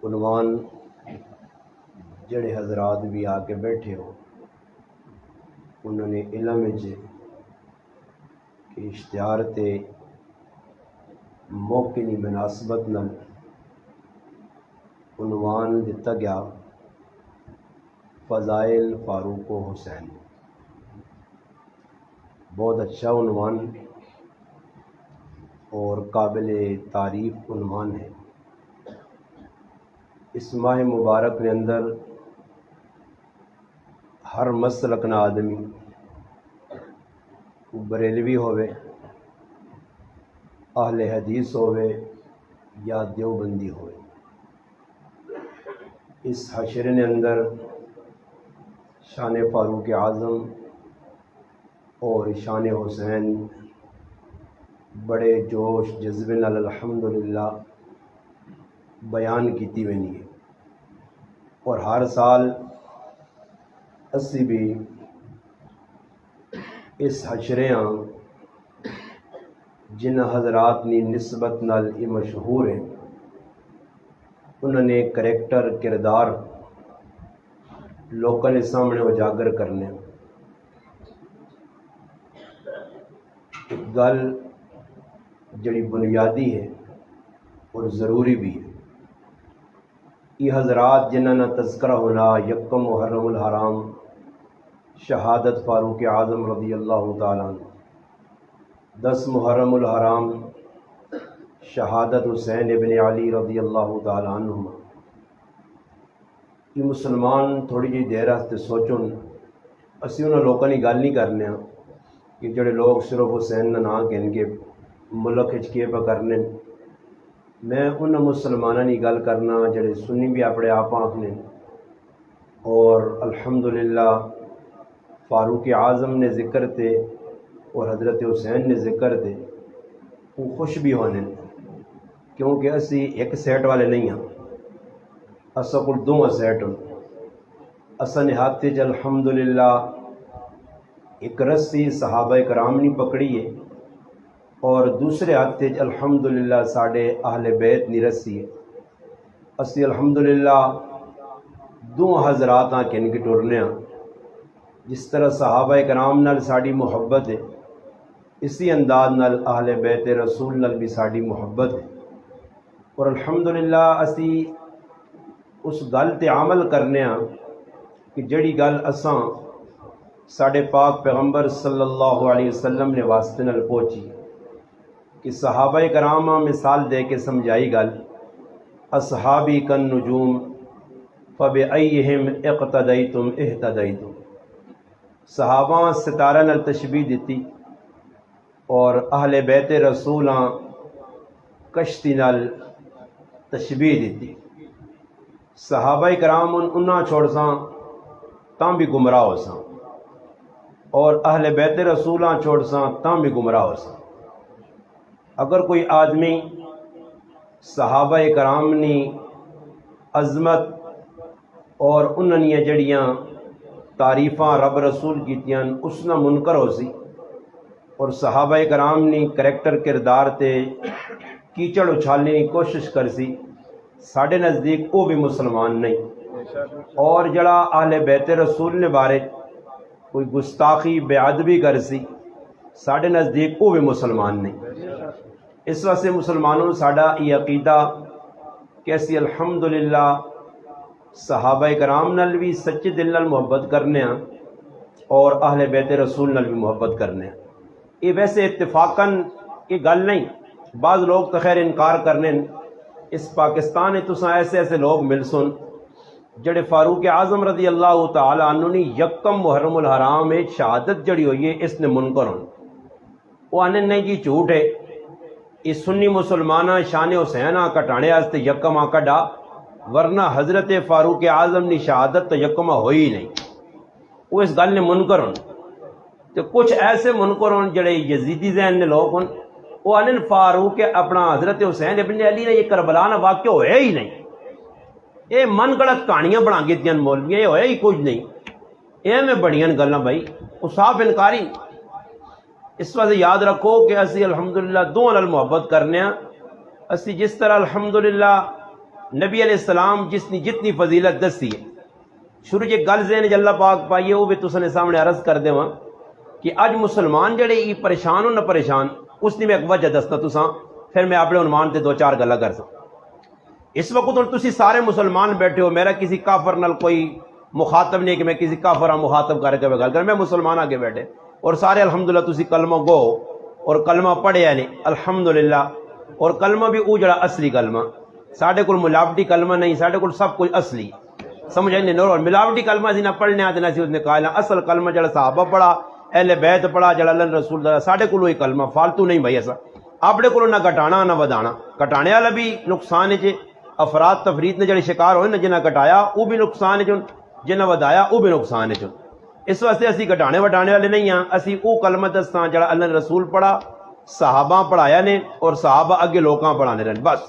عنوان جڑے حضرات بھی آ کے بیٹھے ہو انہوں نے علم کہ اشتہار تے موقع کی مناسبت نال عنوان دتا گیا فضائل فاروق و حسین۔ بہت اچھا عنوان اور قابل تعریف عنوان ہے۔ اس ماہ مبارک کے اندر ہر مسلک نہ آدمی بریلوی ہوئے، اہل حدیث ہوئے یا دیوبندی ہوئے، اس حشر نے اندر شان فاروق اعظم اور شان حسین بڑے جوش جذبے نال الحمدللہ بیان کیتی وینی ہے، اور ہر سال اسی بھی اس حشریاں جن حضرات کی نسبت نال یہ مشہور ہیں انہوں نے کریکٹر کردار لوگوں کے سامنے اجاگر کرنے۔ ایک گل جڑی بنیادی ہے اور ضروری بھی ہے، یہ حضرات جنہاں تذکرہ ہونا یکم محرم الحرام شہادت فاروق اعظم رضی اللہ تعالیٰ عنہ، 10 محرم الحرام شہادت حسین ابن علی رضی اللہ تعالیٰ عنہما۔ یہ مسلمان تھوڑی جی دیر واسطے سوچن، اسی انہوں لوگوں کی گل نہیں کرنے کہ جڑے لوگ صرف حسین نہ کہن کے ملک کے پہ کرنے۔ میں ان مسلمانوں کی گل کرنا جڑے سنی بھی اپنے آپ آخنے، اور الحمدللہ فاروق اعظم نے ذکر تے اور حضرت حسین نے ذکر تے وہ خوش بھی ہونے، کیونکہ اسی ایک سیٹ والے نہیں ہیں، اسا کل دو سیٹ ہوں۔ اسا نے ہاتھ چ الحمدللہ ایک رسی صحابہ کرام نے پکڑی ہے، اور دوسرے ہاتھ چ الحمدللہ ساڈے اہل بیت نی رسی ہے۔ اسی الحمدللہ دو حضرات کن کے ٹرنے ہاں، جس طرح صحابہ کرام نال ساڈی محبت ہے، اسی انداز نال اہل بیت رسول نال بھی ساڈی محبت ہے، اور الحمدللہ اسی اس گل تے عمل کرنے ہاں کہ جڑی گل اساں ساڈے پاک پیغمبر صلی اللہ علیہ وسلم نے واسطے نال پہنچی، کہ صحابہ کرام مثال دے کے سمجھائی گل اصحابی کن نجوم فبأیہم اقتدیتم اہتدیتم۔ صحابہ ستارہ نال تشبیہ دیتی، اور اہل بیت رسولاں کشتی نال تشبیہ دیتی۔ صحابہ کرام انہاں چھوڑ ساں تاں بھی گمراہ ہو ساں، اور اہل بیت رسولاں چھوڑ ساں تاں بھی گمراہ ہو ساں۔ اگر کوئی آدمی صحابہ کرام نی عظمت اور انہاں نے جڑیاں تعریفاں رب رسول کیتیاں اس نہ منکر ہو سی، اور صحابہ کرام نی کریکٹر کردار تے کیچڑ اچھالنے کی کوشش کر سی، ساڑھے نزدیک وہ بھی مسلمان نہیں۔ اور جڑا اہل بیت رسول نے بارے کوئی گستاخی بے ادبی کر سی، ساڑھے نزدیک وہ بھی مسلمان نہیں۔ اس واسطے مسلمانوں ساڑھا یہ عقیدہ کہ اسی الحمدللہ صحابہ کرام نال بھی سچے دل نال محبت کرنے ہیں، اور اہل بیت رسول نال بھی محبت کرنے ہیں۔ یہ ویسے اتفاقاً یہ گل نہیں، بعض لوگ تو خیر انکار کرنے۔ اس پاکستان میں تساں ایسے ایسے لوگ مل سن جڑے فاروق اعظم رضی اللہ تعالیٰ عنہ نے یکم محرم الحرام میں شہادت جڑی ہوئی ہے اس نے منکر ہوں، وہ آنے نہیں جی جھوٹ ہے، یہ سنی مسلمانہ شان حسین کٹانے واسطے یکم کڈا، ورنہ حضرت فاروق اعظم کی شہادت تو یکمہ ہوئی ہی نہیں، وہ اس گل نے منکر ہوں۔ تو کچھ ایسے منکر ہوں جڑے یزیدی ذہن نے لوگ ہوں، وہ آنن فاروق اپنا حضرت حسین ابن علی نے یہ کربلا نہ واقع ہویا ہی نہیں، یہ من گڑت کہانیاں بنا کے دیا مولویاں، یہ ہویا ہی کچھ نہیں، یہ میں بڑیاں گلاں بھائی، وہ صاف انکاری۔ اس واسطے یاد رکھو کہ اسی الحمدللہ دو نال محبت کرنے ہیں۔ اسی جس طرح الحمدللہ نبی علیہ السلام جتنی فضیلت دسی ہے شروع یہ گل ذہن اللہ پاک پائیے وہ بھی تساں نے سامنے عرض کر دے کہ اج مسلمان جڑے ای پریشان ہو نہ پریشان اس نے میں ایک وجہ دستا تساں پھر میں اپنے عنوان تے 2-4 گلاں کر سکتا. اس وقت ہن تسی سارے مسلمان بیٹھے ہو, میرا کسی کافر نال کوئی مخاطب نہیں کہ میں کسی کافر مخاطب کر کے گل کر, میں مسلمان آگے بیٹھے اور سارے الحمدللہ تسی کلمہ گو اور کلمہ پڑھیا نہیں الحمدللہ, اور کلمہ بھی او جڑا اصلی کلمہ, ساڈے کول ملاوٹی کلمہ نہیں, ساڈے کول سب کچھ اصلی سمجھ آئی نہیں. اور ملاوٹی کلمہ سی نہ پڑھنے آتے نہ سی اس نے کہا اصل کلمہ جڑا صحابہ پڑھا اہل بیت پڑھا جڑا اللہ رسول دا ساڈے کول وہی کلمہ فالتو نہیں بھائی ایسا اپنے کولوں نہ گھٹانا نہ ودانا. کٹانے والا بھی نقصان ہے, افراد تفرید نے جڑے شکار ہوئے نا جنہیں کٹایا وہ بھی نقصان ہے, جنہیں ودایا وہ بھی نقصان ہے. اس واسطے اسی گھٹانے وٹانے والے نہیں ہاں, اسی او کلمہ دساں جڑا اللہ رسول پڑھا صحابہ پڑھایا نے اور صحابہ اگے لوکاں پڑھانے رہن. بس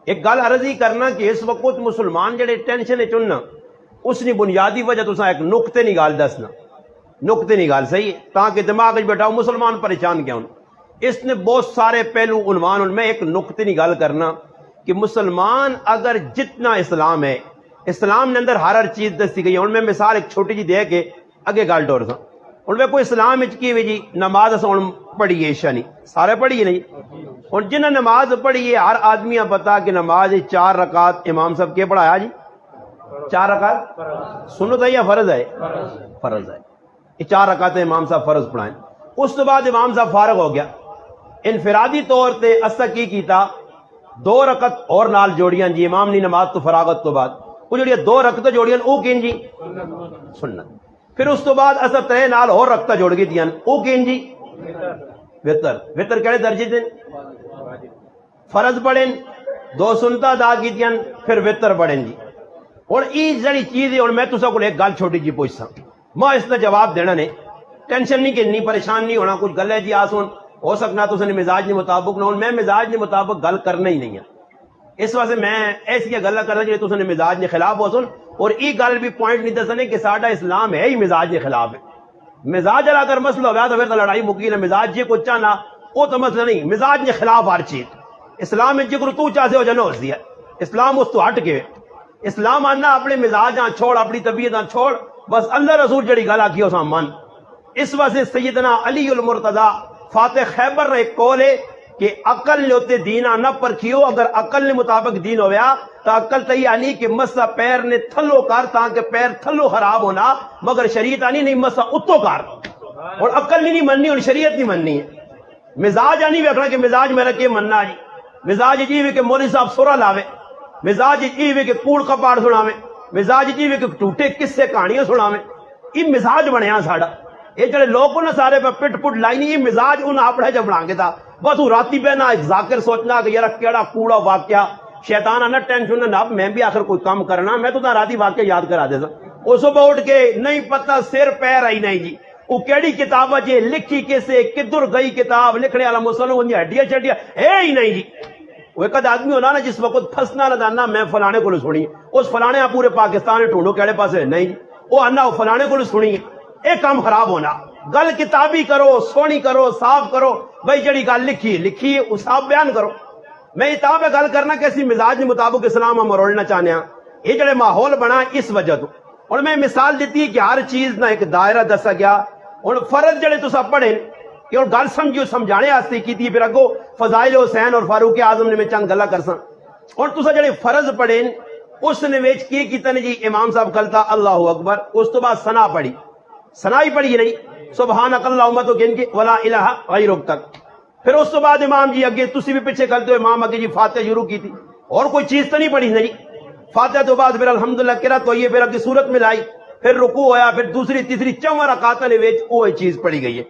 ایک گل عرض ہی کرنا کہ اس وقت مسلمان جڑے ٹینشن چننا اس نے بنیادی وجہ تساں ایک نقطے نہیں گال دسنا, نقطے نہیں گال صحیح ہے تاکہ دماغ بیٹھا مسلمان پریشان کیا ہوں. اس نے بہت سارے پہلو عنوان, میں ایک نقطے نہیں گال کرنا کہ مسلمان اگر جتنا اسلام ہے, اسلام نے اندر ہر چیز دسی گئی ہے. اور میں مثال ایک چھوٹی جی دے کے اگے گل ٹور سا. اور میں کوئی اسلام کی ہوئی جی نماز پڑھی ہے عشاء نہیں سارے پڑھی ہے نہیں, اور جنہیں نماز پڑھی ہے ہر آدمی پتا کہ نماز 4 رکعت امام صاحب کے پڑھایا جی 4 رکعت سنت ہے یا فرض ہے؟ فرض ہے. یہ 4 رکعت امام صاحب فرض پڑھائیں. اس تو بعد امام صاحب فارغ ہو گیا, انفرادی طور تے اسا کی کیتا 2 رکعت اور نال جوڑیاں جی امام نے نماز تو فراغت تو بعد وہ جڑی 2 رکعت جوڑیاں او کین جی سنت. پھر اس تو بعد اسا 3 نال اور رکعت جوڑ گئی دیاں او کین جی وتر. وتر کہڑے درجے دے فرض پڑھیں 2 سنتا ادا کیتیاں پھر وتر پڑھیں جی. اور ای جڑی چیز ہے, اور میں تساں کول ایک گل چھوٹی جی پوچھساں, میں اس کا جواب دینا نے, ٹینشن نہیں کرنی, پریشان نہیں ہونا. کچھ گل ہے جی آسون ہو سکنا تو مزاج کے مطابق نہ ہو, میں مزاج کے مطابق گل کرنا ہی نہیں ہے. اس واسطے میں ایسی گلا کرنا جی تم مزاج کے خلاف ہو سن. اور یہ گل بھی پوائنٹ نہیں دسنے کہ ساڈا اسلام ہے ہی مزاج کے خلاف ہے. مزاج والا اگر مسئلہ ہوا تو پھر تو لڑائی مکی نہ, مزاج جی کچھ چاہنا وہ تو مسئلہ نہیں, مزاج کے خلاف ہر چیز. اسلام میں جگر تو چاہتے ہو جانا ہو دیا, اسلام اس تو ہٹ کے اسلام آنا اپنے مزاج چھوڑ اپنی طبیعت چھوڑ, بس اللہ رسول جڑی گل آکی اساں من. اس واسطے سیدنا علی المرتضی فاتح خیبر نے ایک قول ہے کہ عقل نے ہوتے دینا نہ پرکھیو, اگر عقل نے مطابق دین ہویا تو عقل تہی آنی کہ مسا پیر نے تھلو کر تاکہ پیر تھلو خراب ہونا, مگر شریعت آنی نہیں مسا اتو کر. اور عقل نہیں مننی اور شریعت نہیں مننی ہے. مزاج آنی ویکھنا کہ مزاج میرا کہ مننا جی, مزاج جی کہ مولوی صاحب سورا لاوے, مزاج جی کہ کوڑ کپاڑ سناوے, مزاج جی کہ ٹوٹے قصے کہانیاں سناوے. یہ مزاج بنیا ساڈا. یہ جڑے لوگ نہ سارے پہ پٹ پٹ لائی نہیں, یہ مزاج انہیں اپنا جب بنا کے تھا. بس وہ راتی پہ نہ ایک ذاکر سوچنا کہ یار کیڑا کوڑا واقعہ شیطان آنا ٹینشن نہ, میں بھی آخر کوئی کام کرنا, میں تو راتی واقعہ یاد کرا دیتا. وہ صبح اٹھ کے نہیں پتہ سر پیر آئی نہیں جی, وہ کیڑی کتاب جی لکھی کیسے کدھر گئی کتاب, لکھنے والا مسلم ہڈیاں چڈیاں ہے ہی نہیں جی. وہ ایک آدمی ہونا نا جس وقت پھنسنا نہ دانا میں فلانے کو سنی, اس فلانے پورے پاکستان میں ڈھونڈو کہڑے پاس نہیں جی, وہ آنا فلانے کو سنی, ایک کام خراب ہونا. گل کتابی کرو, سونی کرو, صاف کرو. بھائی جڑی گل لکھی ہے وہ صاف بیان کرو. میں یہ تاب گل کرنا کہ اسی مزاج کے مطابق اسلام ہم مروڑنا چاہنے ہیں. یہ جڑے ماحول بنا اس وجہ تو, اور میں مثال دیتی ہے کہ ہر چیز نہ ایک دائرہ دسا گیا. اور فرض جڑے تو سب پڑھیں کہ اور گل سمجھو سمجھانے آستے کی تھی, پھر اگو فضائل حسین اور فاروق اعظم نے میں چند گلا کرساں. اور تسا جڑے فرض پڑھیں اس نے ویچ کی کیتا نے جی امام صاحب کلتا اللہ اکبر, اس تو بعد ثنا پڑھی, ثنا ہی پڑھی نہیں سبحانک اللہم تو گن کے ولا الہ غیرک تک. پھر اس تو بعد امام جی اگے تسی بھی پیچھے کلتے ہو, امام اگے جی فاتحہ شروع کی تھی, اور کوئی چیز تو نہیں پڑھی نہیں. فاتحہ تو بعد پھر الحمدللہ قرات ہوئی ہے, پھر اگے سورت ملائی, پھر رکوع ہویا, پھر دوسری تیسری 4 رکعتاں نے وچ وہ چیز پڑھی گئی ہے.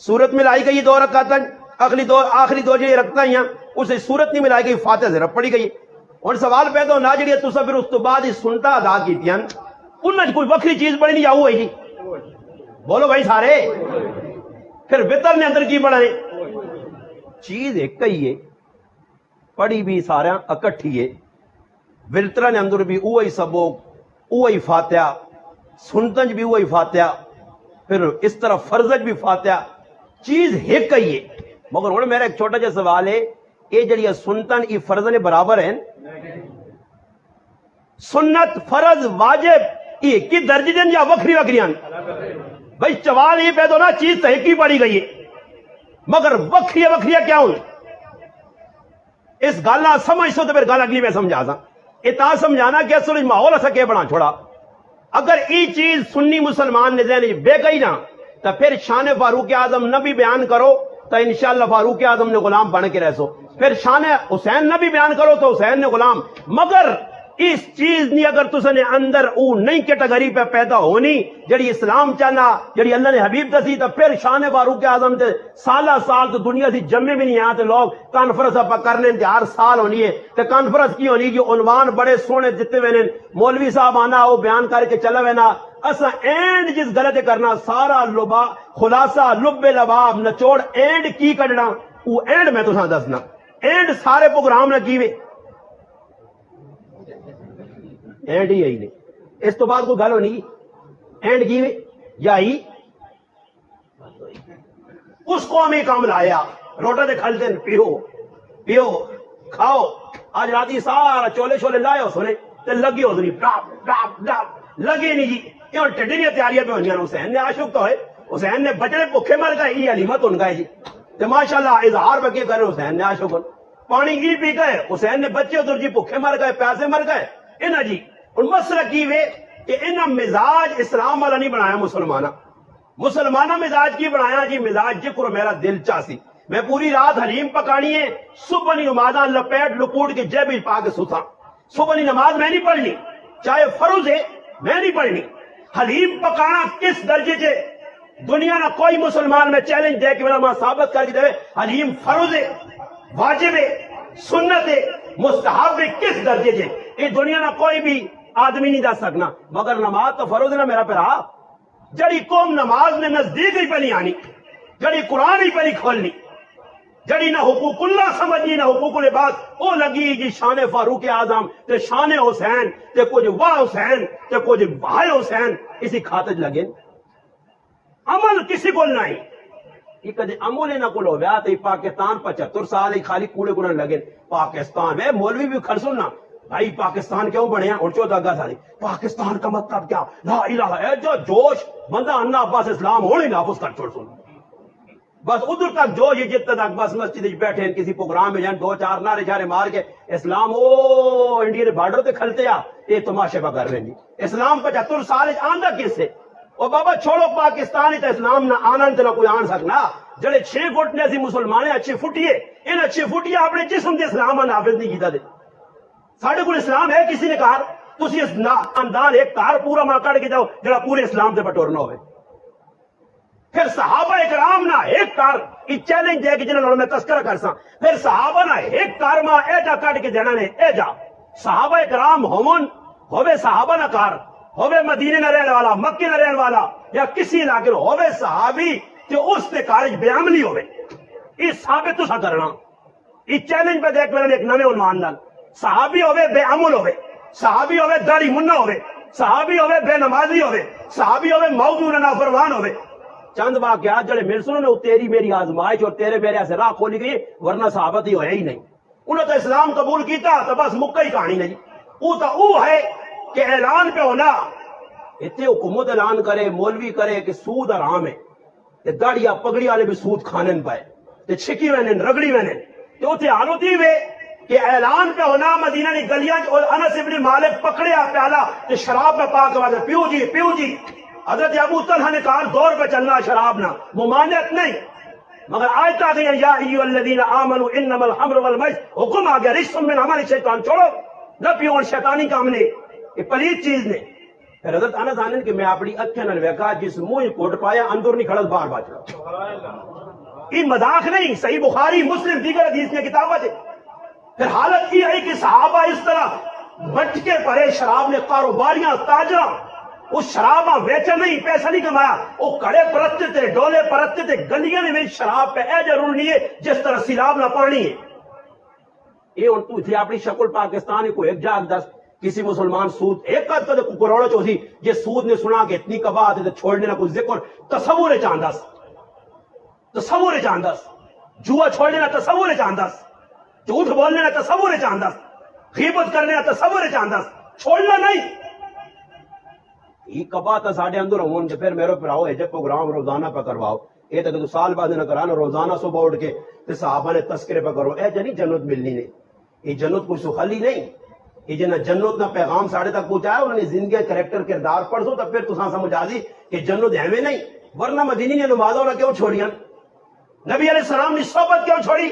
سورت ملائی گئی 2 رکعتاں, آخری 2 جڑی رکعتاں ہیں اسے سورت نہیں ملائی گئی, فاتحہ ضرب پڑھی گئی. اور سوال پیدا ہونا جڑی تسا پھر اس تو بعد ہی سنتا ادا کیتیاں, انہاں کوئی وکری چیز پڑھی نہیں جاؤ ہے جی, بولو بھائی سارے. پھر وتر نے اندر کی پڑھا ہے, چیز ایک ہی ہے, پڑھی بھی سارا اکٹھی ہے. وتر نے اندر بھی وہی سبوک, وہی فاتحہ, سنتنج بھی وہی فاتحہ, پھر اس طرح فرضج بھی فاتحہ, چیز ایک ہی ہے. مگر ہوں میرا ایک چھوٹا جا سوال ہے, یہ جڑی سنتن یہ فرض نے برابر ہیں سنت فرض واجب ایک کی درجے دن یا وکری وکری بھائی چوال ہی پہ تو نا چیز تو ایک ہی پڑی گئی ہے مگر وکری وکری کیا ہوں اس گالا سمجھ سو تو پھر گال اگلی میں سمجھا سا اتنا سمجھانا کہ اصل ماحول ایسا کہ بنا چھوڑا اگر ای چیز سنی مسلمان نے ذہن بے گئی نا تو پھر شان فاروق اعظم نہ بھی بیان کرو تو انشاءاللہ فاروق اعظم نے غلام بن کے رہ سو پھر شان حسین نہ بھی بیان کرو تو حسین نے غلام مگر اس چیز نہیں اگر تس نے اندر او نئی کیٹیگری پہ پیدا ہونی جڑی اسلام چاہنا جڑی اللہ نے حبیب دسی تو پھر شان فاروق اعظم تے سالہ سال تو دنیا سی جمے بھی نہیں آتے لوگ کانفرنس آپ کرنے ہر سال ہونی ہے تو کانفرنس کی ہونی جو عنوان بڑے سونے دیتے ہوئے مولوی صاحب آنا وہ بیان کر کے چلا وینا اسا اینڈ جس غلط کرنا سارا لبا خلاصہ لب لباب نچوڑ اینڈ کی کڈنا وہ اینڈ میں تو دسنا اینڈ سارے پروگرام نہ کیوے اینڈ ہی نہیں اس تو بعد کوئی گل ہونی اینڈ کی یا ہی اس قومی کام لایا روٹا دے کھل دن پیو کھاؤ آج راتی سارا چولے شولے لائے ہو سنے تے لگی ہو سنی ڈاپ ڈاپ ڈاپ لگے نہیں جی یہ ٹڈیاں تیاریاں پہ ہونی حسین نے عاشق تو ہے حسین نے بچڑے بھوکے مر گئے یہ علیمت ان گئے جی تے ماشاءاللہ اظہار بکے کرے حسین نے عاشق پانی کی پی گئے حسین نے بچے ادھر جی بھوکے مر گئے پیاسے مر گئے انہاں جی اور مسئلہ کی وے کہ انہاں مزاج اسلام والا نہیں بنایا مسلمانہ مزاج کی بنایا جی مزاج جکر میرا دل چاسی میں پوری رات حلیم پکانی ہے صبح نہیں نمازاں لپیٹ لپوٹ کے جیب پا کے سوتا صبح نہیں نماز میں نہیں پڑھنی چاہے فرض ہے میں نہیں پڑھنی حلیم پکانا کس درجے سے دنیا نہ کوئی مسلمان میں چیلنج دے کہ میرا ماں ثابت کر کے دے حلیم فرض ہے واجب ہے سنت ہے مستحب ہے کس درجے سے یہ دنیا نہ کوئی بھی آدمی نہیں دس سکنا مگر نماز تو فرض ہے نا میرا پیرا جڑی قوم نماز میں نزدیک ہی پہ نہیں آنی جڑی قرآن ہی پہ نہیں کھولنی جڑی نہ حقوق اللہ سمجھنی نہ حقوق العباد وہ لگی جی شان فاروق اعظم تے شان حسین تے کچھ واہ حسین تے کچھ بھائی حسین اسی خاطر لگے عمل کسی کو نہیں یہ کدے عمل نہ کو لو ویا تے پاکستان 75 سال ہی خالی کوڑے کوڑے لگے پاکستان ہے مولوی بھی کھڑ سننا بھائی پاکستان کیوں بڑھے ہیں اور چوتھا گا ساری پاکستان کا مطلب کیا لا الہ اے جو جوش بندہ انا عباس اسلام ہونے نافذ کر چھوڑ سن بس ادھر تک جو یہ جتنے تک بس مسجد بیٹھے ہیں کسی پروگرام میں جان دو چار نعرے چارے مار کے اسلام او انڈیا کے بارڈر تے کھلتے آ یہ تماشے پہ کر رہے ہیں اسلام 75 سال آندا کس سے اور بابا چھوڑو پاکستان ہی تو اسلام نہ آنا نہ کوئی آن سکنا جڑے 6 فٹ نے اسی مسلمان اچھے فٹیے ان اچھے فٹیے اپنے جسم کے اسلام نافذ نہیں کیتا دے ساڑھے کو اسلام ہے کسی نے کہا تسی اس خاندان ایک کار پورا ماں کٹ کے جاؤ جڑا پورے اسلام سے بٹورنا ہوئے پھر صحابہ اکرام نہ ایک کار یہ چیلنج دے کہ جنہوں میں تذکرہ کر سا پھر صحابہ نہ ایک کار ماں اے جا کٹ کے دینا نے اے جا صحابہ اکرام ہوئے صحابہ نہ کار ہوئے مدینے نہ رہنے والا مکے نہ رہنے والا یا کسی علاقے ہوئے صحابی جو اس تے کارج بے عملی ہوئے یہ ثابت تو سا کرنا یہ چیلنج پہ دیکھ میں ایک نوے عنوان نال صحابی ہوئے بے عمل ہوئے صحابی ہوئے داڑھی منہ ہوئے صحابی ہوئے بے نمازی ہوئے صحابی ہوئے موضوع نہ نافرمان ہوئے چند واقعات جڑے مل سنو نے تیری میری آزمائش اور تیرے میرے سے راہ کھولی گئی ورنہ صحابت ہی ہوئے ہی نہیں انہوں تو اسلام قبول کیتا تو بس مکہ ہی کہانی نہیں وہ تو وہ ہے کہ اعلان پہ ہونا اتنے حکومت اعلان کرے مولوی کرے کہ سود حرام ہے داڑیاں پگڑی والے بھی سود کھانے پائے چھکی وینے رگڑی وینے تو اتنے حال ہوتی ہوئے کہ اعلان پہ ہونا مدینہ نے گلیاں اور انس ابن مالک پکڑیا پیالہ کہ شراب میں پاک آواز پیو جی حضرت ابو طلحہ نے کہا دور پہ چلنا شراب نہ ممانعت نہیں مگر آیت آ گئی یا ایھا الذین آمنوا انما الخمر والمیسر حکم آ گیا رجس من عمل الشیطان چھوڑو نہ پیو شیطانی کام نے یہ پلید چیز نے پھر حضرت انس آنن کہ میں اپنی اکھیں نال ویکھا جس منہ کوٹ پایا اندر نہیں کھڑا باہر باچڑا یہ مذاق نہیں صحیح بخاری مسلم دیگر حدیث کی کتابت ہے پھر حالت یہ ہے کہ صحابہ اس طرح بٹ کے پڑے شراب نے کاروباریاں تاجراں اس شراب ویچا نہیں پیسہ نہیں کمایا وہ کڑے پرتتے تھے ڈولے پرتتے تھے گلیاں میں شراب پہ اے ضرور نہیں ہے جس طرح سیلاب نہ پانی ہے یہ ان تو تھی اپنی شکل پاکستان کو ایک جاگ دس کسی مسلمان سود ایک قد کا کروڑوں چوسی یہ سود نے سنا کہ اتنی کبا آتے تھے چھوڑنے نہ کچھ ذکر تصور چاندس جوا چھوڑنے نہ تصور چاندس جھوٹ بولنے نہ تصور چاندس غیبت کرنے نہ تصور چاندس چھوڑنا نہیں یہ کبا تا ساڑھے اندر ہوں کہ پھر میرے پر آؤ ہے جب پروگرام روزانہ پہ کرواؤ یہ تو سال بعد نہ کرانا روزانہ صبح اٹھ کے تے صحابہ نے تذکرے پہ کرو اے جنی جنت ملنی نہیں یہ جنت کوئی سخلی نہیں یہ جنہ جنت نہ پیغام ساڑھے تک پہنچایا انہوں نے زندگی کریکٹر کردار پڑھ دو تو پھر تساں سمجھ آ دی کہ جنت ہے میں نہیں ورنہ مدینی نے نمازوں نہ کیوں چھوڑیاں نبی علیہ السلام نے صحبت کیوں چھوڑی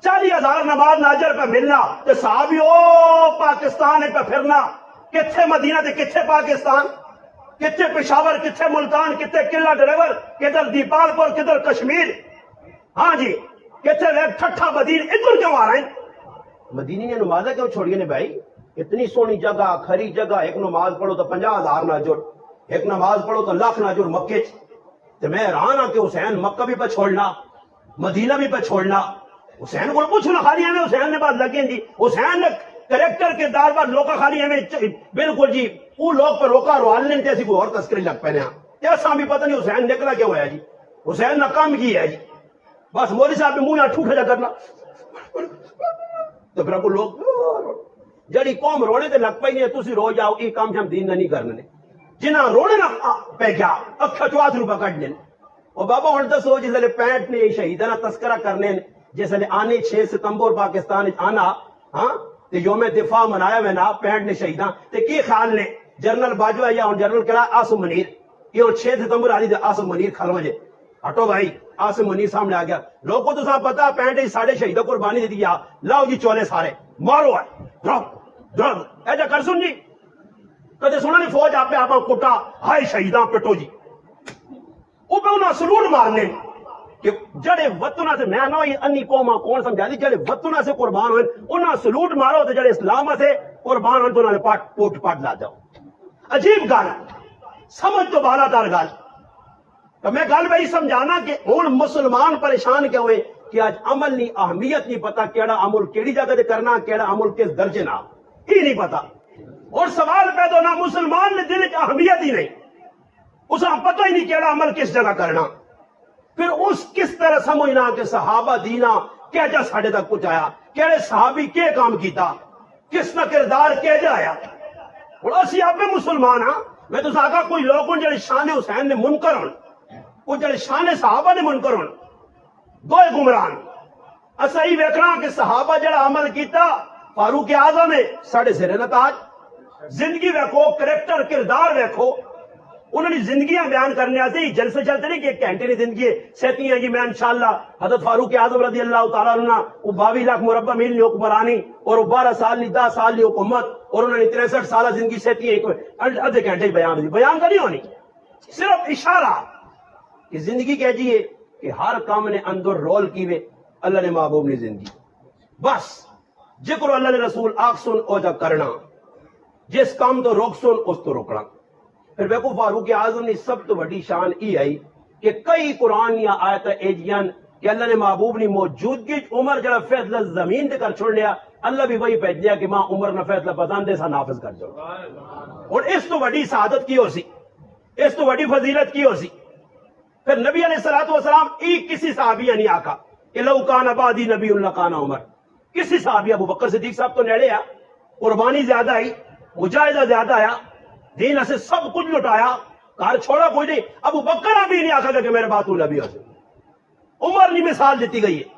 40,000 نماز ناجر پہ ملنا تے صحابی او پاکستان پہ پھرنا کتھے مدینہ تے کتھے پاکستان کتھے پشاور کتھے ملتان کتھے قلعہ ڈرائیور کدھر دیپال پور کدھر کشمیر ہاں جی کتھے ویک ٹھٹھا مدین ادھر کیوں آ رہے ہیں مدینی نے نمازیں کیوں چھوڑی نے بھائی اتنی سونی جگہ کھری جگہ ایک نماز پڑھو تو 50,000 ناجر ایک نماز پڑھو تو لاکھ ناجر مکے تو میں حیران ہوں کہ حسین مکہ بھی پہ چھوڑنا مدینہ بھی پہ چھوڑنا حسین کو پوچھنا خالی ہمیں حسین نے بات لگیں جی حسین نے کریکٹر کے دار بار لوکا خالی ہمیں بالکل جی وہ لوگ پر روکا روال نے جیسی کوئی اور تذکری لگ پہنے ایسا بھی پتہ نہیں حسین نکلا کیوں ہے جی حسین نے کام کی ہے جی بس مولوی صاحب نے منہ یہاں ٹھوٹا جا کرنا تو پھر کو لوگ جڑی قوم رونے تے لگ پئی نہیں تسی رو جاؤ یہ کام ہم دین نہیں کرنے جنہ رونے نہ پہ گیا اکھا 40 روپے کٹ دین اور بابا ہن دسو جس لے پینٹ نے شہیدانہ تذکرہ کرنے جس لے آنے 6 ستمبر پاکستان آنا ہاں تے یوم دفاع منایا میں نا پینٹ نے شہیداں تے کی خیال نے جنرل باجوہ یا جنرل کلا آسم منیر یہ 6 ستمبر آ دی آسم منیر کھل مجھے ہٹو بھائی آسم منیر سامنے آ گیا لوگوں تو صاحب پتا پینٹ ساڑھے شہیدہ قربانی دے دیا لاؤ جی چولے سارے مارو ہے ڈرگ ایجا کر سن جی کدے سنا نہیں فوج آپ پہ آپ کٹا ہائے شہیداں پٹو جی وہ پہ انہاں سلوٹ مارنے کہ جڑے وطنہ سے میں نہ یہ انی قومہ کون سمجھا دی جڑے وطنہ سے قربان ہوئے انہاں سلوٹ مارو تو جڑے اسلامہ سے قربان ہوئے تو انہاں نے پوٹ پاٹ لا جاؤ عجیب گال سمجھ تو بالا دار گال تو میں گال بھائی سمجھانا کہ ہون مسلمان پریشان کیا ہوئے کہ آج عمل نہیں اہمیت نہیں پتا کیڑا عمل کیڑی جگہ دے کرنا کیڑا عمل کس درجے نہ ہی نہیں پتا اور سوال پیدا ہونا مسلمان نے دل کی اہمیت ہی نہیں اسے پتہ ہی نہیں کیڑا عمل کس جگہ کرنا پھر اس کس طرح سمجھنا کہ صحابہ دینا کیا جا ساڑھے تک کچھ آیا کیڑے صحابی کے کام کیتا کس نہ کردار کیا جا آیا اور اسی آپ میں مسلمان ہاں میں تو ساکا کوئی لوگوں جڑے شان حسین نے منکر ہوں کوئی جڑے شان صحابہ نے منکر ہوں دوئے گمران اسا ہی ویکھنا کہ صحابہ جڑا عمل کیتا فاروق اعظم ہے ساڑھے سرے نہ تاج زندگی ویکھو کریکٹر کردار ویکھو انہوں نے زندگیاں بیان کرنے آتے ہی جلسے چلتے نہیں کہ ایک گھنٹے کی زندگی سہتی ہیں جی میں انشاءاللہ حضرت فاروق اعظم رضی اللہ تعالیٰ عنہ وہ 22 لاکھ مربع میل نے حکمرانی اور وہ 12 سال لی 10 سال لی حکومت اور انہوں نے 63 سالہ زندگی سہتی ہے آدھے گھنٹے بیان کا نہیں ہونی صرف اشارہ کہ زندگی کہہ جیے کہ ہر کام نے اندر رول کی وے اللہ نے محبوب نے زندگی بس ذکر اللہ نے رسول آگ سن او جا کرنا جس کام تو روک سن اس تو روکنا پھر بیکو فاروق اعظم نے سب تو بڑی شان ای آئی کہ کئی قرآن یا آیت ایجیان کہ اللہ نے محبوب نے موجودگی عمر جڑا فیصلہ زمین دے کر چھوڑ لیا اللہ بھی وہی پہنچ دیا کہ ماں عمر نہ فیصلہ پسند دے سا نافذ کر جو اور اس تو بڑی سعادت کی ہو سی اس تو بڑی فضیلت کی ہو سی پھر نبی علیہ السلام ایک کسی صحابی نہیں آکا کہ لو کان عبادی نبی اللہ کان عمر کسی صحابی ابو بکر صدیق صاحب تو نیڑے آ قربانی زیادہ آئی مجاہدہ زیادہ آیا دین سے سب کچھ لٹایا کار چھوڑا کوئی نہیں ابو بکر ابھی نہیں آکھا کہ میرے بات نبی ہو عمر نہیں مثال دیتی گئی ہے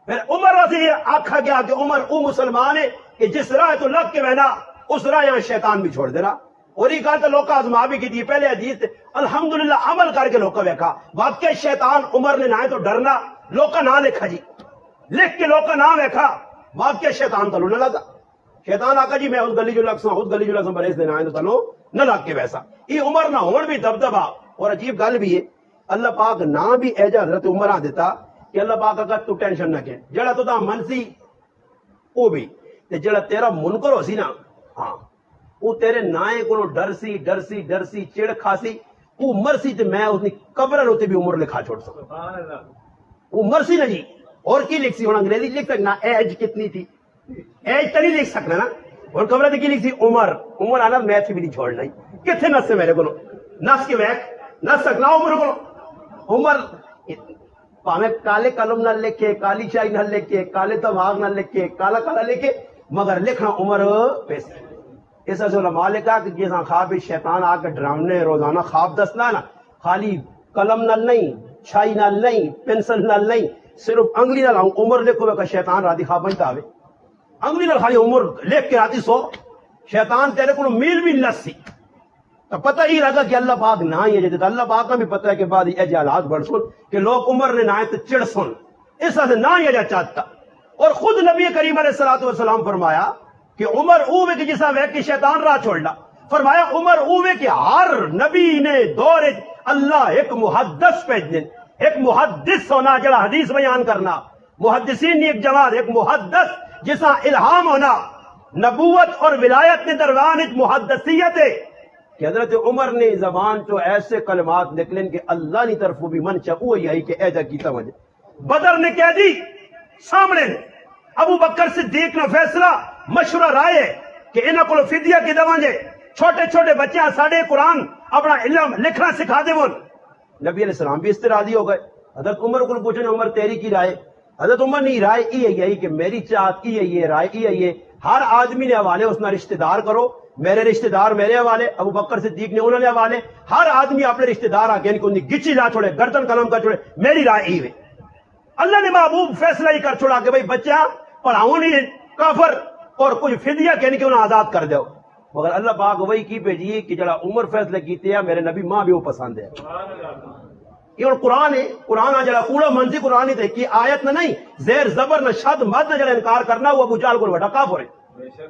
پھر عمر سے آکھا گیا کہ عمر او مسلمان ہے کہ جس راہ تو لگ کے بہنا اس راہ یہاں شیطان بھی چھوڑ دینا اور یہ کہا تو لوگ آزما بھی کی تھی پہلے حدیث الحمدللہ عمل کر کے لوگ ویکھا واقعی شیطان عمر نے نہ تو ڈرنا لوگ کا نام لکھا جی لکھ کے لوگ کا نام ویکھا واقعی شیطان تلو نہ لگا شیطان آقا جی میں اس گلی جو لگ سا اس گلی جو لگ سا بریس دینا ہے تو تلو نہ لگ کے ویسا یہ عمر نہ ہون بھی دبدبا اور عجیب گل بھی ہے اللہ پاک نہ بھی ایجا حضرت عمر آ دیتا کہ اللہ پاک اگر تو ٹینشن نہ کہ جڑا تو دا منسی وہ بھی جڑا تیرا منکر ہو سی نا ہاں وہ تیرے نائے کو ڈرسی چڑ کھاسی وہ مرسی تے میں اس نے قبر ہوتے بھی عمر لکھا چھوڑ سکتا وہ مرسی نا جی اور کی لکھ سی ہونا انگریزی لکھ سکنا ایج کتنی تھی ایج تو نہیں لکھ سکنا نا اور قبر تے کی لکھ سی عمر آنا میں تھی بھی نہیں چھوڑنا کتنے نس سے میرے کو نس کے ویک نس سکنا عمر کو عمر پاویں کالے قلم نہ لکھے کالی شاہی نہ لکھے کالے دماغ نہ لکھے کالا کالا لکھے مگر لکھنا عمر پیسے اس سے علماء نے کہا کہ جیسا خواب شیطان آ کے ڈراؤنے روزانہ خواب دسنا ہے نا، خالی قلم نال نہیں، چھائی نال نہیں، پینسل نال نہیں، صرف انگلی نال عمر لکھو کہ شیطان راتی خواب میں آوے، انگلی نال خالی عمر لکھ کے راتی سو، شیطان تیرے کو میل بھی لسی تو پتہ ہی لگا کہ اللہ پاک نہ ہی ہے جیسے اللہ پاک کا بھی پتہ ہے کہ بعد یہ حالات بڑھ سن کہ لوگ عمر نے نہ تو چڑ سن، اس طرح سے نہ ہی چاہتا۔ اور خود نبی کریم علیہ السلام فرمایا کہ عمر اوے کہ جسا وے کہ شیطان راہ چھوڑنا، فرمایا عمر اوے کہ ہر نبی نے دور اللہ ایک محدث بھیجنے، ایک محدث ہونا جڑا حدیث بیان کرنا، محدثین ایک جماعت، ایک محدث جسا الہام ہونا، نبوت اور ولایت نے درمیان ایک محدثیت ہے کہ حضرت عمر نے زبان جو ایسے کلمات نکلیں کہ اللہ نے طرف بھی من چاہو یہی کہ ایجا کیتا وجہ بدر نے کہہ دی سامنے نے، ابو بکر صدیق نے فیصلہ مشورہ رائے کہ انہاں کو فدیہ کی دوان جے، چھوٹے چھوٹے بچیاں ساڑھے قرآن اپنا علم لکھنا سکھا دے ون۔ نبی علیہ السلام بھی اس طرح راضی ہو گئے۔ حضرت عمر کو پوچھنے عمر تیری کی رائے؟ حضرت عمر نہیں رائے یہی کہ میری چاہت یہ رائے یہ ہر آدمی نے حوالے اس نے رشتہ دار کرو، میرے رشتہ دار میرے حوالے، ابو بکر صدیق نے انہوں نے حوالے، ہر آدمی اپنے رشتہ دار آگے ان کو گچی لا چھوڑے، گردن قلم کا چھوڑے، میری رائے یہ ہے۔ اللہ نے محبوب فیصلہ ہی کر چھوڑا کہ بھئی بچہ پڑھاؤں نہیں کافر اور کچھ فدیہ کہنے کہ انہیں آزاد کر دو، مگر اللہ پاک وہی کی بھیجیے کہ جڑا عمر فیصلہ کیتے ہیں میرے نبی ماں بھی وہ پسند ہے۔ یہ قرآن ہے، قرآن جڑا کوڑا منزی قرآن ہی تھے کہ آیت نہ نہیں زیر زبر نہ شد مد نہ جڑا انکار کرنا وہ ابو جہل کو بڑا کافر ہے۔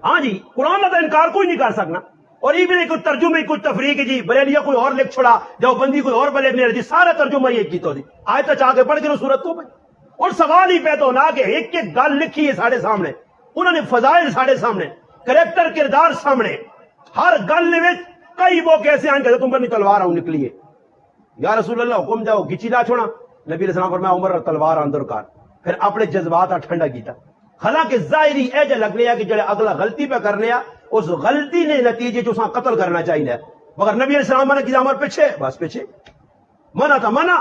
ہاں جی قرآن کا انکار کوئی نہیں کر سکنا، اور یہ بھی نہیں کوئی ترجمے کوئی تفریق جی بریلیا کوئی اور لکھ چھوڑا جو بندی کوئی اور بلے نہیں رہتی، سارا ترجمہ یہ کی تو دی آیت چاہ کے پڑھ کے صورت کو بھائی، اور سوال ہی پیدا ہونا کہ ایک ایک گل لکھی ہے ساڑھے سامنے، انہوں نے فضائل ساڑھے سامنے، کریکٹر کردار سامنے، ہر گل میں کئی وہ کیسے آئیں کہ تم پر نہیں تلوار آؤں نکلی ہے، یا رسول اللہ حکم جاؤ گچی لا چھوڑا، نبی علیہ السلام فرمایا عمر تلوار اندر کار، پھر اپنے جذبات ٹھنڈا کیتا۔ حالانکہ ظاہری ایجا لگ لیا کہ جڑے اگلا غلطی پہ کرنے اس غلطی نے نتیجے جو اساں قتل کرنا چاہیے، مگر نبی علیہ السلام منع کی عمر پیچھے بس پیچھے منع تھا، منع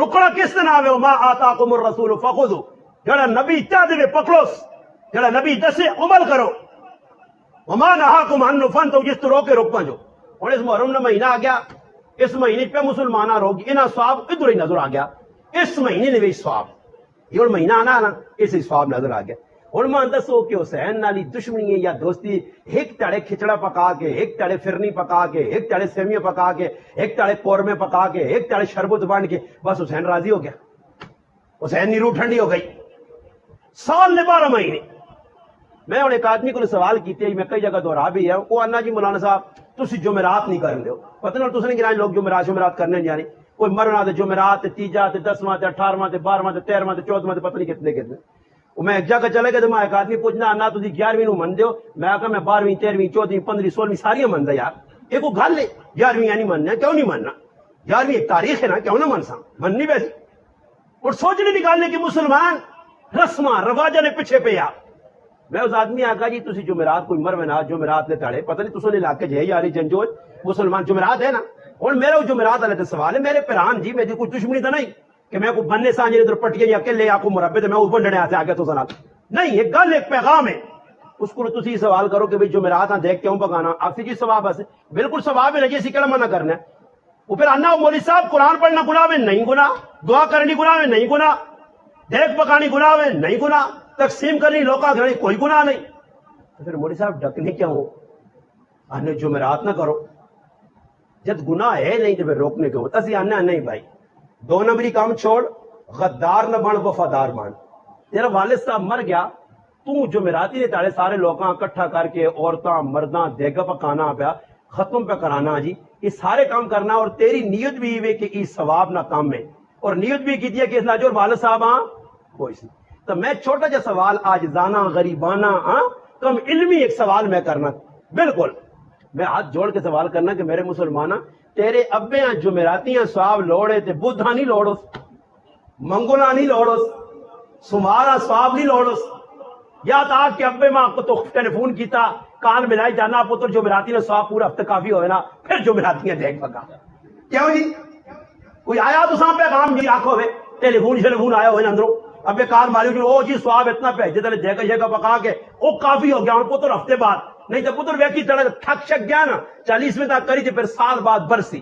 رکڑا کس نے آوے ما آتاکم الرسول فخذوا، جڑا نبی چاہ دے پکڑوس، جڑا نبی دسے عمل کرو، وما نہاکم عنہ فانتہوا جس تو روکے روک جو۔ اور اس محرم نے مہینہ آ گیا، اس مہینے پہ مسلمانہ روگی انہاں سواب ادھر ہی نظر آ گیا، اس مہینے نے بھی سواب یہ مہینہ آنا نا اس سواب نظر آ گیا۔ اور میں دسو کہ حسین نالی دشمنی ہے یا دوستی، ایک تڑے کھچڑا پکا کے، ایک تڑے فرنی پکا کے، ایک تڑے سیویاں پکا کے، ایک تڑے قورمے پکا کے، ایک تڑے شربت بانٹ کے بس حسین راضی ہو گیا، حسین کی روح ٹھنڈی ہو گئی۔ سال نے 12 مہینے میں ایک آدمی کو سوال کیتے میں کئی جگہ دہرا بھی ہے، وہ آنا جی مولانا صاحب تسی جمعرات نہیں کر رہے ہو، پتہ نہیں تسی نہیں کہ لوگ جمعرات کرنے جانے، کوئی مرنا تے جمعرات تیجا تے 10واں تے 18واں تے 12واں تے 13واں تے 14واں تے پتہ نہیں کتنے میں ایک جگہ چلے گیا تو میں ایک آدمی پوچھنا آنا تسی 11ویں نو من دیو، میں کہا میں 12ویں 13ویں 14ویں 15ویں 16ویں ساری مندا یار، ایک وہ گل ہے 11ویں نہیں مننا، کیوں نہیں مننا؟ 11ویں ایک تاریخ ہے نا، کیوں نہ منسا مننی ویسی۔ اور سوچنے کی گل ہے کہ مسلمان رسماں رواجاں نے پیچھے پہ آ، میں اس آدمی آگا جی تسی جمعرات کوئی مرنا جمعرات نے تڑے پتہ نہیں تسوں نے علاقے ہے یاری جنجوج مسلمان جمعرات ہے نا، اور میرا جمعرات والے سوال ہے میرے پیران جی میری کوئی دشمنی تو نہیں کہ میں کو بننے سانجے ادھر پٹیے یا اکیلے آپ کو مربے تو میں اوپر ڈڑے آتے آگے تو سنا نہیں، ایک گل ایک پیغام ہے، اس کو تسی سوال کرو کہ بھئی جمعرات دیکھ کیوں پکانا آپ سے جی ثواب ہے، بالکل ثواب ہے نا جی اسی کہڑا منع کرنا ہے۔ وہ پھر آنا مولوی صاحب قرآن پڑھنا گناہ میں نہیں گناہ، دعا کرنی گناہ میں نہیں گناہ، دیکھ پکانی گناہ میں نہیں گناہ، تقسیم کرنی لوکا گھڑی کوئی گناہ نہیں، تو پھر مولوی صاحب ڈکنے کیا ہو آنے جمعرات نہ کرو، جب گناہ ہے نہیں تو پھر روکنے کیوں؟ تسی آنا نہیں بھائی 2 نمبری کام چھوڑ، غدار نہ بن وفادار بن، تیرا والد صاحب مر گیا تو جمعراتی نے تارے سارے لوگاں اکٹھا کر کے عورتاں مرداں دیگا پکانا پیا ختم پہ کرانا جی یہ سارے کام کرنا، اور تیری نیت بھی یہ کہ یہ ثواب نہ کام ہے، اور نیت بھی کی دیا کہ اس لاجو اور والد صاحب ہاں کوئی نہیں۔ تو میں چھوٹا جا سوال آج زانا غریبانہ کم علمی ایک سوال میں کرنا، بالکل میں ہاتھ جوڑ کے سوال کرنا کہ میرے مسلمانہ تیرے ابے ہاں جمعراتیاں سواب لوڑے تے بدھا نہیں لوڑوس، منگولا نہیں لوڑوس، سمارا سواب نہیں لوڑوس، یا تا کہ ابے ماں کو تو ٹیلی فون کیتا کان ملائی جانا پتر جمعراتی نے سواب پورا ہفتہ کافی ہوئے نا پھر جمعراتیاں دیکھ پکا کیوں جی کوئی آیا تو سام پیغام جی آنکھوں میں ٹیلی فون آیا ہوئے نا اندروں ابے کان ماری او جی سواب اتنا بھیجے تلے جگہ جگہ پکا کے او کافی ہو گیا ان پتر ہفتے بعد نہیں تو پتر ویکی تڑا تھک شک گیا نا 40 تک کری تھی پھر سال بعد برسی.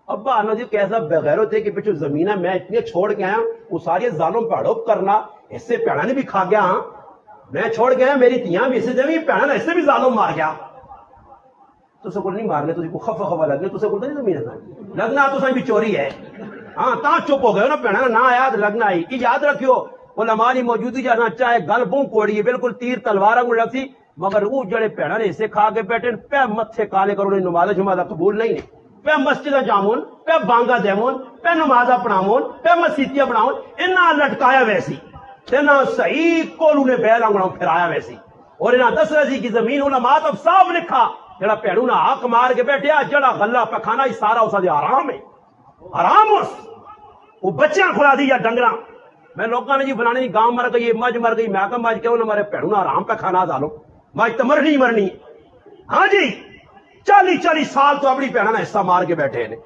ابا آنا جی کیسا بغیرو تھے کہ پیچھو زمینہ میں اتنی چھوڑ کے آیا وہ ساری ظالم پہڑو کرنا اس سے پیڑا نے بھی کھا گیا. ہاں میں چھوڑ گیا میری تیاں بھی اسے زمین پیڑا نا اس سے بھی ظالم مار گیا. تو سے نہیں مارنے تو کو خفا خفا لگنے تو سے کو نہیں زمین لگنا تو بھی چوری ہے. ہاں تا چپ ہو گئے نا پیڑا نہ آیا لگنا ہی کی یاد رکھیو علماء کی موجودگی جانا چاہے گل بوں کوڑی ہے بالکل تیر تلوار کو لگتی مگر وہ جڑے پیڑا نے اسے کھا کے بیٹھے پہ متھے کالے کرو نماز جماز قبول نہیں پہ مسجد جامون پہ بانگا دیمون پہ نماز پڑھاون پہ مسیتیاں بناون انہاں لٹکایا ویسی انہاں صحیح کولو نے بیل آنگڑوں پھرایا ویسی اور انہاں دس رہی کی زمین علماء تو صاف لکھا جڑا پیڑو نا حق مار کے بیٹھے جڑا غلہ پکھانا ہی سارا اسا دے آرام ہے آرام اس وہ بچیاں کھلا دی یا ڈنگراں میں لوگوں نے جی بنانے دی گاؤں مر گئی مجھ مر گئی میں مجھ کہوں نہ مرے پیڑو نا آرام پہ کھانا ڈالو مجھ تو مرنی مرنی. ہاں جی 40 سال تو اپنی پیڑا نا حصہ مار کے بیٹھے ہیں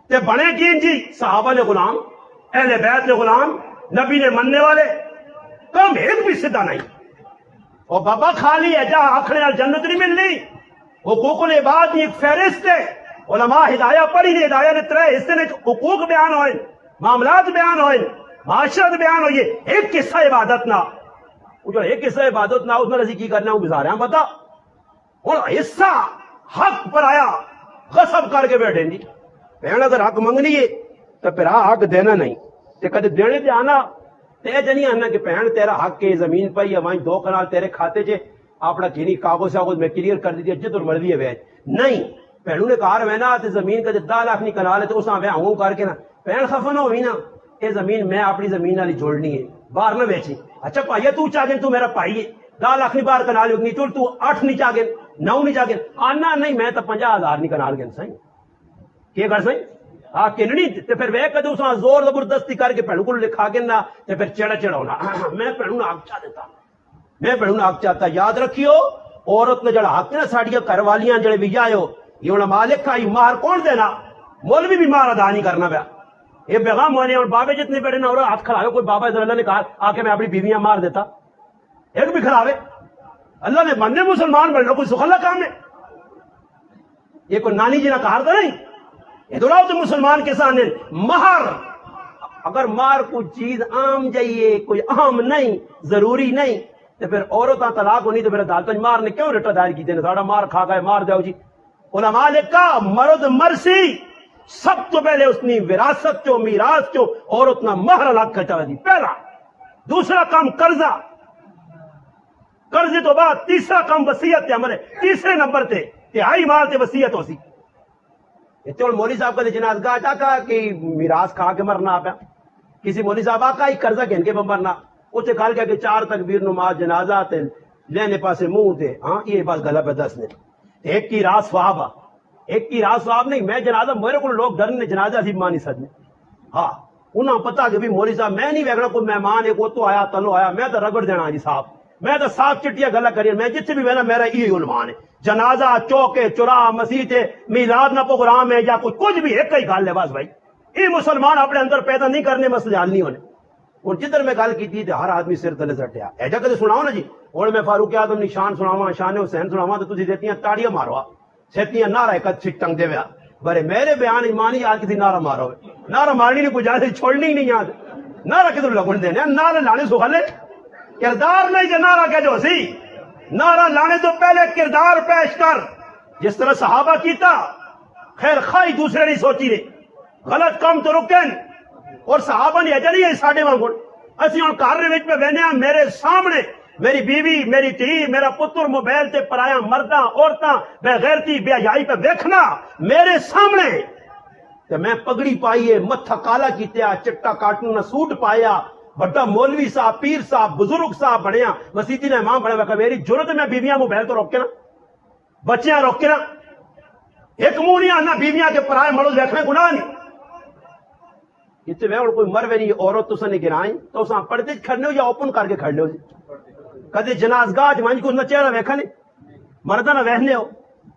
تے بنے کین جی صحابہ نے غلام اہل بیت نے غلام نبی نے مننے والے کم ایک بھی سدھا نہیں. اور بابا خالی ہے جا آخنے جنت نہیں ملنی حقوق العباد ایک فہرست ہے. علماء ہدایہ پڑھی نے ہدایہ نے 3 حصے نے حقوق بیان ہوئے معاملات بیان ہوئے معاشرت بیان ہوئی ایک قصہ عبادت نہ جو ایک قصہ عبادت نہ اس میں رضی کی کرنا ہوں گزارے ہیں بتا اور حصہ حق پر آیا غصب کر کے بیٹھیں جی بہن اگر حق منگنی ہے تو پھر حق دینا نہیں تے کدے دینے تے آنا تے جنی آنا کہ بہن تیرا حق کے زمین پہ یا وہیں 2 کنال تیرے کھاتے چے اپنا کینی کاغذ شاغذ میں کلیئر کر دی جدر مرضی ہے ویج نہیں پہنوں نے کہا رہے نا تے زمین کا 10 لاکھ نہیں کنال ہے تو اساں وے ہوں کر کے نا پہن خفن ہوئی نا یہ زمین میں اپنی زمین والی جوڑنی ہے باہر نہ بیچی. اچھا پائیے تو چاہ گن تو میرا پائی ہے 10 لاکھ نہیں باہر کنال نہیں چل تو 8 نہیں چاہ گن 9 نہیں چاہ گن آنا نہیں میں تو 50,000 نہیں کنال گن سائیں کیا کر سائیں ہاں کننی تے پھر وہ کدے اساں زور زبردستی کر کے پہنوں کو لکھا کے نا تے پھر چڑا چڑھاونا میں پہنوں نہ حق چاہ دیتا میں پہنوں نہ حق چاہتا. یاد رکھیو عورت نے جڑا حق نا ساڈیاں گھر والیاں جڑے بھی آئے یہ علماء لکھا ہی مہر کون دینا مولوی بھی مہر ادا نہیں کرنا پیا یہ بیغام ہونے اور بابے جتنے بیٹھے نا اور ہاتھ کھڑا کوئی بابا اللہ نے کہا آ کے میں اپنی بیویاں مار دیتا ایک بھی کھڑاوے اللہ نے بننے مسلمان بننا کوئی سخلا کام ہے یہ کوئی نانی جی نہ کہا تھا نہیں یہ دوڑاؤ تو مسلمان کے سامنے مہر اگر مہر کوئی چیز عام جائیے کوئی عام نہیں ضروری نہیں تو پھر عورتاں طلاق ہونی تو پھر عدالت مار نے کیوں رٹا دائر کی دینے ساڑا مار کھا گئے مار دیو جی. علماء نے کہا مرد مرسی سب تو پہلے اس نے وراثت چو میراث چو عورت نہ مہر الگ کٹا دی پہلا. دوسرا کام قرضہ قرضے تو بعد تیسرا کام وصیت تے ہمارے تیسرے نمبر تے تہائی مال تے وصیت ہو سی. اتنے مولوی صاحب کا جنازگاہ چاہتا کہ میراث کھا کے مرنا پیا کسی مولوی صاحب آقا ہی قرضہ گھن کے مرنا اتنے کھال کے 4 تکبیر نماز جنازہ تے لینے پاسے منہ تے ہاں یہ بات گلا پہ 10 نے ایک کی راز صحابہ ایک کی راز صاحب نہیں میں جنازہ میرے کو لوگ ڈرنے جنازہ سی مانی سکتے ہاں انہوں پتا کہ بھی مولوی صاحب میں نہیں ویکنا کوئی مہمان ایک وہ تو آیا تلو آیا میں تو رگڑ دینا جی صاحب میں تو صاف چٹیا گلا کری میں جتنے بھی میرا یہی عنوان ہے جنازہ چوکے چرا مسیح میلاد نہ پروگرام ہے یا کچھ بھی ایک ہی گل ہے بس بھائی یہ مسلمان اپنے اندر پیدا نہیں کرنے مسئلے حل نہیں ہونے. اور جدھر میں گل کی تھی ہر آدمی سر تلے سٹیا ایجا کدے سناؤ نا جی اور میں فاروق اعظم نے شان سناوا شان حسین سناوا تو تھی دیتی تاڑیاں ماروا سیتیاں نعرہ ایک ٹنگ دے ویا برے میرے بیان ایمانی آج کسی نعرہ مارو نعرہ مارنی نہیں کوئی جائے چھوڑنی ہی نہیں یاد نعرہ کدھر لگن دینے نعرہ لانے سکھلے کردار نہیں جو نعرہ کہ جو سی نعرہ لانے تو پہلے کردار پیش کر جس طرح صحابہ کیتا خیر خواہی دوسرے نہیں سوچی نے غلط کام تو رکن اور صحابہ نے اجا نہیں ہے ساڑھے وانگوڑ اسی ہوں کارنے وچ پہ بہنے ہیں میرے سامنے میری بیوی میری تھی میرا پتر موبائل تے پرایا مرداں عورتاں بے غیرتی بے حیائی پہ دیکھنا میرے سامنے کہ میں پگڑی پائیے متھا کالا کیتیا چٹا کاٹن سوٹ پایا بڑا مولوی صاحب پیر صاحب بزرگ صاحب بڑھیا مسیتی نے امام بڑھے وقت میری ضرورت میں بیویاں موبائل تو روک کے نا بچیاں روک کے نا ایک منہ نہیں آنا بیویاں کے پرائے مرد دیکھنے گناہ نہیں اتنے کوئی مروے نہیں عورت تو نے گرائیں تو اساں پردے کھڑنے ہو یا اوپن کر کے کھڑنے ہو کدے جنازگاہ جمانج کو اس چہرہ ویکھا نہیں مردہ نہ وہنے ہو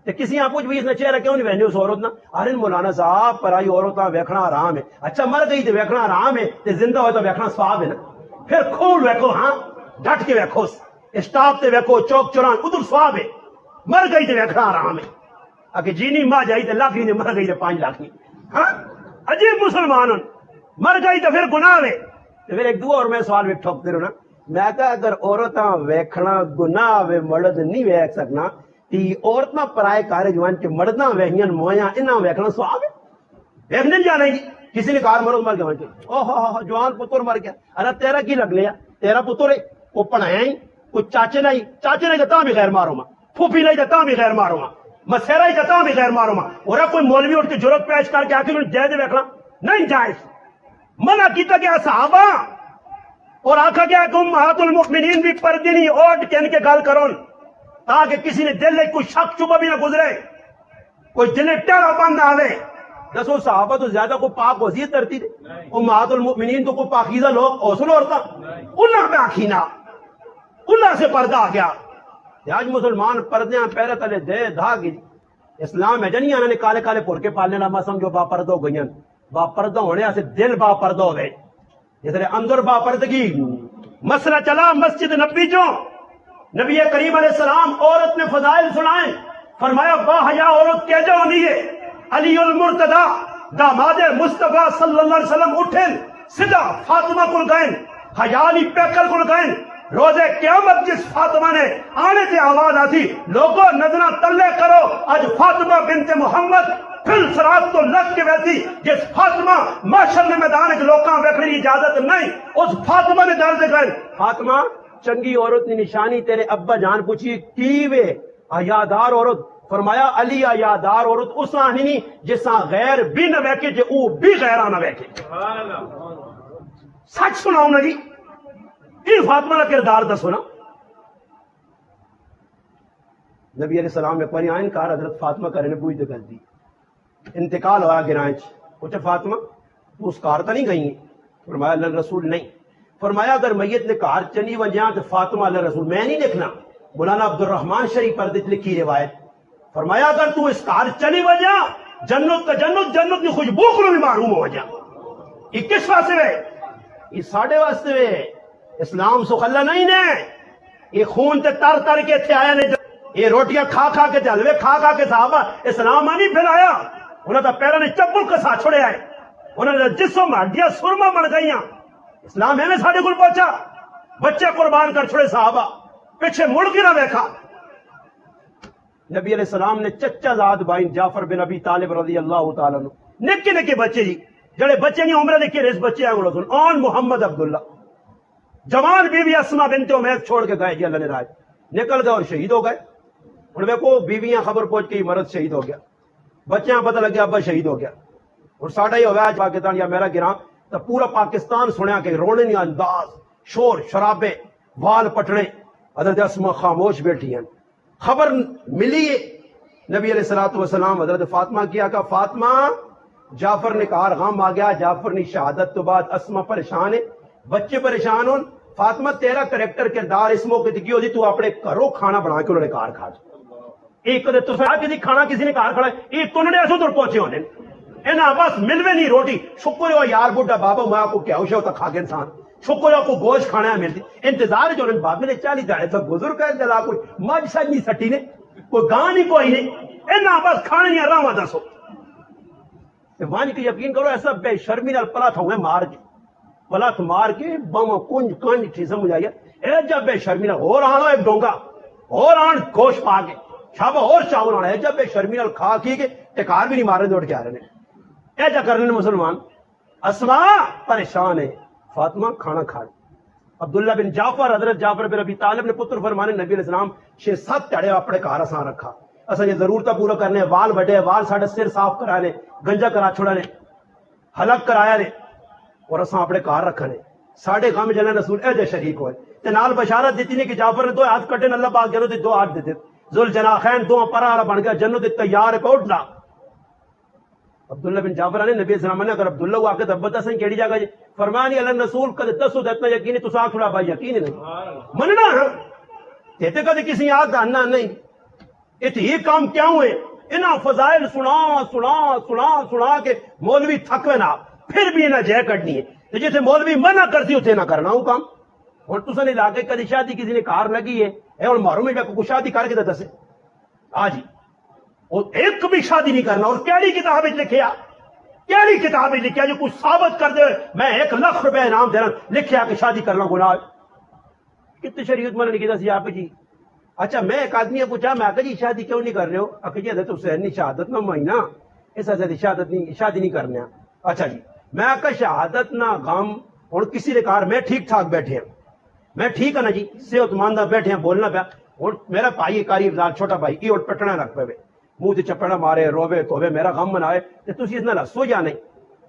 تے کسی آپ پوچھ بھی اس نے چہرہ کیوں نہیں وہنے اس عورت نہ ارے مولانا صاحب پرائی عورتاں ویکھنا حرام ہے اچھا مر گئی تے ویکھنا حرام ہے تے زندہ ہوئے تو ویکھنا ثواب ہے نا پھر کھول ویکھو ہاں ڈٹ کے ویکھو اسٹاپ تے ویکھو چوک چوران ادھر ثواب ہے مر گئی تو ویکھنا آرام ہے کہ جینی ماں جائی تو لاکھ نہیں مر گئی تو 5 لاکھ نہیں. ہاں عجیب مسلمان مر گئی تو پھر گناہ ہے. تو پھر ایک دو اور میں سوال بھی ٹھوکتے رہو نا. میں کہا اگر عورتاں ویکھنا گناہ وے مرد نہیں ویکھ سکنا تی عورتاں پرائے کارے جوان کے مرداں ویکھیاں مویاں انہاں ویکھنا سواب ہے. ویکھنے جانا گی کسی نے کار مرد مر گیا اوہ جوان پتر مر گیا. ارے تیرا کی لگ لیا تیرا پتر ہے وہ پڑھایا ہی کوئی چاچے نہیں تو بھی غیر مارو ماں پھوپھی نہیں تو بھی غیر مارو ماں مسیرا ہی تو بھی غیر مارو ماں. اور کوئی مولوی اٹھ کے ضرورت پیش کر کے آخر جائز ویکھنا نہیں جائز. منع کیتا گیا صحابہ اور آخا گیا کہ امہات المؤمنین بھی پردے نہیں اوٹ کے ان کے گل کرو تاکہ کسی نے دل میں کوئی شک شبہ بھی نہ گزرے کوئی دل ٹیڑھا بند آوے. دسو صحابہ تو زیادہ کو پاک وزیر ترتی تھے امہات المؤمنین تو کوئی پاکیزہ لوگ حوصل ہوتا انہاں پہ آخینا انہاں سے پردہ آ گیا. آج مسلمان پردیاں پیرے تلے دے دھا گی. اسلام ہے جنی آنے نے کالے کالے پور کے پالنے لما سمجھو با پردہ ہو گئیں با پردہ ہونے سے دل با پردہ ہو گئے جس طرح اندر با پردگی. مسئلہ چلا مسجد نبی جو نبی کریم علیہ السلام عورت نے فضائل سنائے فرمایا با حیا عورت کیا جو نہیں ہے. علی المرتضی داماد مصطفیٰ صلی اللہ علیہ وسلم اٹھن سیدھا فاطمہ کل گئن حیالی پیکر کل گئن. روزے قیامت جس فاطمہ نے آنے سے آواز آتی لوگوں نظرہ تلے کرو آج فاطمہ بنت محمد پھر سرات تو لگ کے ویسی جس فاطمہ معاشر میں میدان کے لوکاں ویکھنے کی اجازت نہیں اس فاطمہ نے درد کر فاطمہ چنگی عورت کی نشانی تیرے ابا جان پوچھی کی وے حیادار عورت فرمایا علی حیادار عورت اس آنی نہیں جساں غیر بھی نہ ویکھے جے او بھی غیرہ نہ ویکھے. سچ سناؤں نا جی یہ فاطمہ کا کردار دسو نا. نبی علیہ السلام میں پری آئین کار حضرت فاطمہ کرنے پوچھتے کر دی انتقال ہوا گرائچ پوچھا فاطمہ تو اس کار تا نہیں گئی ہیں فرمایا اللہ رسول نہیں. فرمایا اگر میت نے کار چلی وجہ تو فاطمہ اللہ رسول میں نہیں دیکھنا. مولانا عبد الرحمن شریف پر لکھی روایت فرمایا اگر تو اس کار چلی وجہ جنت کا جنت کی خوشبو کو بھی معلوم ہو جا. یہ کس واسطے ہے یہ ساڑھے واسطے ہے. اسلام سو خلا نہیں نے یہ خون تے تر تر کے تھے آیا نے یہ روٹیاں کھا کھا کے حلوے کھا کھا کے صحابہ اسلام نہیں پھیلایا. انہوں نے پیروں نے چپل کسا چھوڑے آئے انہوں نے جسم ہڈیاں سرما بن گئیاں. اسلام ایویں ساڈے کول پہنچا بچے قربان کر چھوڑے صحابہ پیچھے مڑ کے نہ دیکھا. نبی علیہ السلام نے چچا زاد بائن جعفر بن ابی طالب رضی اللہ تعالیٰ عنہ نکے نکے بچے جی جڑے بچے نہیں عمرہ دیکھے رس بچے آئے رسول آن محمد عبداللہ جوان بیوی اسما بنت عمیس چھوڑ کے گئے جی اللہ نے راج نکل گئے اور شہید ہو گئے. اور دیکھو بیویاں خبر پہنچ کے مرد شہید ہو گیا بچیاں پتہ لگ گیا ابا شہید ہو گیا. اور ساڑھا ہی ہو گیا آج پاکستان یا میرا گراں تو پورا پاکستان سنیا کہ رونے نہیں انداز شور شرابے وال پٹڑے حضرت اسما خاموش بیٹھی ہیں. خبر ملی نبی علیہ السلام حضرت فاطمہ کیا کہ فاطمہ جعفر نے کہا غم آ گیا. جعفر نے شہادت تو بعد اسما پریشان ہے بچے پریشان ہوں. فاطمہ تیرا کریکٹر کردار اس موقع کی ہوتی تو اپنے گھروں کھانا بنا کے انہوں نے کار کھا ایک کسی کھانا کسی نے کار کھڑا یہ تو انہوں نے ایسے دور پہنچے ہونے انہاں بس ملوے نہیں روٹی شکر ہو یار بڈھا بابا میں آپ کو کیا ہوشا ہوتا کھا کے انسان شکر ہے آپ کو گوشت کھانا ہے ملتی انتظار جو انہوں نے بابے نے 40 داڑے تک گزر کر دلا کوئی مجھ سج نہیں سٹی نے کوئی گاں نہیں کوئی نہیں انہاں بس کھانے نہیں راہ دسو وہاں کی یقین کرو ایسا بے شرمی نال پلا تھا ہوئے مار کے پلت مار کے بم کنج کنج ٹھی سمجھ آئی اے جب بے شرمی نال اور آنو ایک ڈونگا اور آن گوشت پا کے شابہ اور چاول آنا ہے جب بے شرمی نال کھا کی کے ٹکار بھی نہیں مارے دوڑ کے آ رہے ہیں اے جا کرنے مسلمان. اسما پریشان ہے فاطمہ کھانا کھا عبداللہ بن جعفر حضرت جعفر بن ابی طالب نے پتر فرمانے نبی علیہ السلام 6-7 تڑے اپنے کار اساں رکھا اسا یہ ضرورتہ پورا کرنے وال بڑے وال ساڑھے سر صاف کرانے گنجا کرا چھوڑا نے حلق کرایا نے اور اساں اپنے کار رکھنے ساڑھے غم جلنے رسول اے جے شریک ہوئے تے نال بشارت دیتی نے کہ جعفر نے 2 ہاتھ کٹے اللہ پاک جنوں تے 2 ہاتھ دیتے ذل جناحین 2 پرا بن گیا جنوں تے تیار ہے اٹھنا. عبداللہ بن جعفر نے نبی السلام نے اگر عبداللہ کو آ کے دبتا سن کیڑی جگہ جی فرمایا نہیں اللہ رسول کدے دسو اتنا یقین تو ساکھ چھڑا بھائی یقین نہیں مننا ہے کہتے کدے کسی یاد آنا نہیں اتنے یہ کام کیا ہوئے انہاں فضائل سنا سنا سنا سنا کے مولوی تھکوے نہ پھر بھی انہیں جے کٹنی ہے جیسے مولوی منع کرتی اتنے نہ کرنا ہوں کام. اور تسا نے لا کے کدی شادی کسی نے کار لگی ہے اے اور مارو میں کو شادی کر کے دسے جی اور ایک بھی شادی نہیں کرنا. اور کیڑی کتاب لکھیا, کیڑی کتاب لکھیا جو کچھ ثابت کر دے میں 1 لاکھ روپے انعام دینا, لکھیا کہ شادی کرنا گناہ. کتنے شریعت میں نے کہا سی آپ جی. اچھا میں ایک آدمی نے پوچھا, میں جی شادی کیوں نہیں کر رہے ہو؟ جی حضرت حسین کی شہادت نہ مہینہ اس حضرت شادی نہیں کرنے. اچھا جی میں شہادت نہ غم. اور کسی نے کہا میں ٹھیک ٹھاک بیٹھے ہیں, میں ٹھیک ہے نا جی, صحت مند بیٹھے ہیں, بولنا پیا. اور میرا بھائی کاری افضال چھوٹا بھائی یہ پٹنا لگ پے, منہ سے چپڑا مارے, روے توے, میرا غم منائے تو تھی اتنا لسو جا نہیں.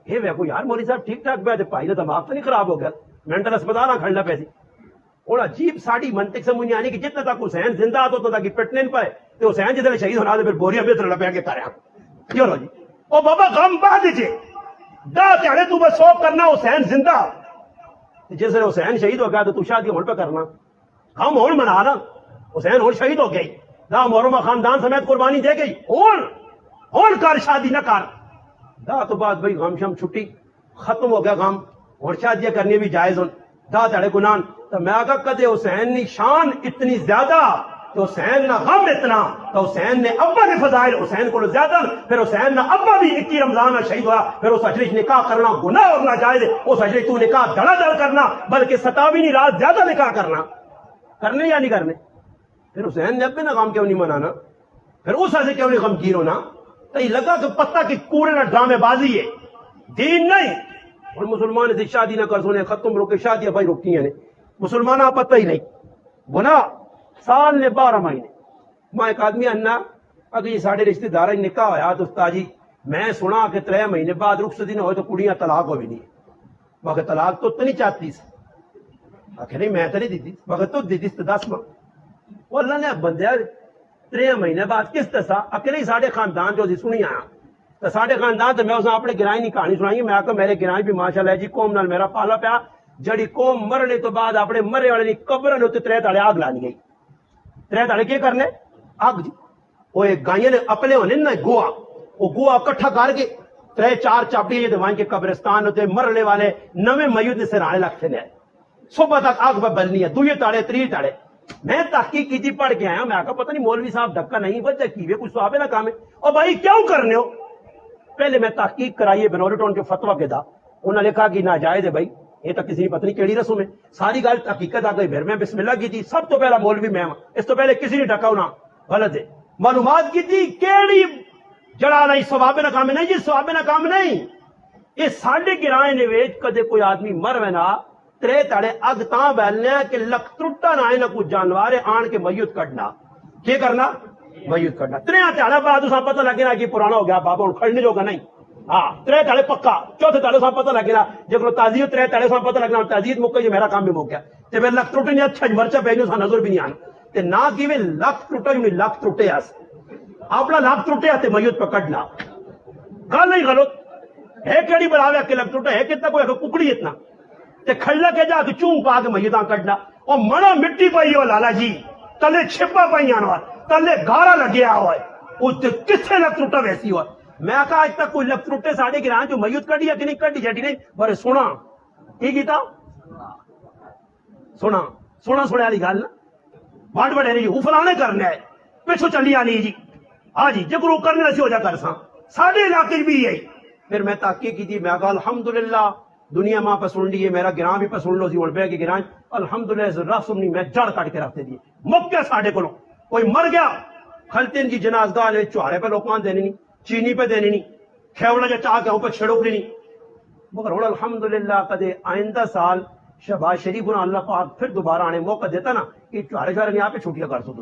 یہ ویکو یار مولوی صاحب ٹھیک ٹھاک بیٹھے, بھائی کا دماغ تو نہیں خراب ہو گیا, مینٹل اسپتال نہ کھڑنا پیسی. اور عجیب ساڑی منطق سمجھ نہیں آنی کہ جتنا تک حسین زندہ آتا اتنا تک پٹنے نہیں پائے تو حسین جتنے شہید ہونا پھر بوریا بہتر لپیا کے کرے. چلو جی او بابا غم بعد جے دا چڑھے تو بس سو کرنا حسین زندہ. جس نے حسین شہید ہو گیا تو شادی ہون پہ کرنا, غم ہون منانا. حسین ہون شہید ہو گئی, دا محرمہ خاندان سمیت قربانی دے گئی, ہون کر شادی نہ کر. دا تو بعد بھائی غم شم چھٹی ختم ہو گیا غم, اور شادیاں کرنی بھی جائز ہوں. دا چڑھے گنان تو میں آگا کدے حسین نے شان اتنی زیادہ تو حسین نہ غم اتنا تو حسین نے ابا نے فضائل حسین کو زیادہ. پھر حسین نہ ابا بھی 21 رمضان میں شہید ہوا. پھر اس اجرش نکاح کرنا گناہ اور ناجائز. اس اجرش تو نکاح دڑا دڑ کرنا بلکہ 27ویں رات زیادہ نکاح کرنا, کرنے یا نہیں کرنے. پھر حسین نے ابے نہ غم کیوں نہیں منانا, پھر اس سے کیوں نہیں غمگین ہونا. تو یہ لگا کہ پتہ کہ کوڑے نہ ڈرامے بازی ہے, دین نہیں. اور مسلمان سے شادی نہ کر سونے ختم روکے شادیاں بھائی روکتی ہیں مسلمان پتہ ہی نہیں. گناہ سال نے 12 مہینے. میں ایک آدمی انا اگر یہ سارے رشتے دار نکاح ہوا تو استاد جی میں سنا کہ 3 مہینے بعد رخصتی نہ ہوئے تو کڑیاں طلاق ہو بھی نہیں. مگر طلاق تو نہیں چاہتی سی. آخر نہیں میں تو نہیں دیتی, مگر تو دیتی تو 10 ماہ. وہ اللہ نے بندے 3 مہینے بعد کس طرح اکیلے سارے خاندان جو سنی آیا تو سارے خاندان تو میں اس اپنے گرائیں کی کہانی سنائی. میں آخر میرے گرائیں بھی ماشاء اللہ جی قوم نال میرا پالا پیا. جڑی قوم مرنے تو بعد اپنے مرے والے قبر نے 3 تالے آگ لانی گئی. 3 تالے کی کرنے آگ جی. وہ گائیں نے اپنے ہونے نا گوا, وہ گوا کٹھا کر کے 3-4 چاپڑی وہاں کے قبرستان ہوتے مرنے والے نویں میت نے سرانے لگتے ہیں. صبح تک آگ پہ بلنی ہے 2 تالے 3 تالے. میں تحقیق کی پڑھ کے آیا, میں آخر پتہ نہیں مولوی صاحب دھکا نہیں وجہ کی کچھ صحابہ نہ کام ہے. اور بھائی کیوں کرنے ہو؟ پہلے میں تحقیق کرائی بنوری ٹاؤن کے فتویٰ کے دا, انہوں نے کہا کہ ناجائز ہے بھائی, یہ تو کسی نے پتہ نہیں کیڑی رسم ہے. ساری گل حقیقت آ گئی. پھر میں بسم اللہ کی تھی, سب تو پہلا مولوی میں, اس تو پہلے کسی نے ڈکا ہونا غلط ہے. معلومات کی تھی کیڑی جڑا نہیں ثواب نہ کام نہیں, یہ ثواب نہ کام نہیں. یہ ساڈے گرائیں نے ویچ کدے کوئی آدمی مر وینا 3 تاڑے اگ تاں بیلنے کہ لک ٹرٹا نہ آئے نہ کوئی جانوار آن کے میت کڈنا. کیا کرنا؟ میت کڈنا. 3 تاڑے بعد اساں پتہ لگے نا کہ پرانا ہو گیا بابا ہن کھڑنے جوگا نہیں. ہاں 3 تاڑے پکا, 4تھے تاڑے سا پتہ لگے نا جب تعزیت 3 تاڑے سا پتہ لگنا تعزیت مکے جو میرا کام بھی مک گیا. تے پھر لک ٹوٹے نہیں اچھا مرچا پہ سا نظر بھی نہیں آنا. تے نہ کہ میں لک ٹوٹا جو لک ٹوٹے اس اپنا لک ٹوٹے تے میت پہ کڈنا گل نہیں غلط ہے. کیڑی بلاوے کہ لک ٹوٹا ہے کتنا کوئی ککڑی اتنا تے کھڑا کے جا کے چون پا کے میتاں کڈنا. اور مڑا مٹی پئی ہو لالا جی تلے چھپا پئی آنا تلے گارا لگیا ہوا ہے اس کتنے لک ٹوٹا ویسی ہوا. میں کہا آج تک کوئی لک ٹوٹے ساڑے گران جو میت کڈی ہے کہ نہیں کڈی جاٹی نہیں. بارے سونا کی کیتا سونا والی گل بڑ بڑے نہیں وہ فلانے کرنے ہے پچھو چلی آنی جی. ہاں جی جگرو کرنے ایسی ہو جا کر سا ساڑے علاقے بھی ہے. پھر میں تحقیق کی تھی, میں کہا الحمدللہ دنیا ماں پہ سن لیے, میرا گران بھی پہ سن لو سی اور بے کے گران الحمدللہ رسم نہیں میں جڑ کٹ کے رکھتے دیے. مکہ ساڑے کو کوئی مر گیا کھلتین کی جنازگاہ نے چوارے پہ لوکمان دینے نہیں, چینی پہ دینے نہیں, کھیوڑا جا چاہ کے ہوں پہ چھڑوکری نہیں. مگر ہوڑا الحمدللہ کدے آئندہ سال شہباز شریف نے اللہ پاک پھر دوبارہ آنے موقع دیتا نا کہ چوارے نہیں آپ پہ چھوٹیاں کر سو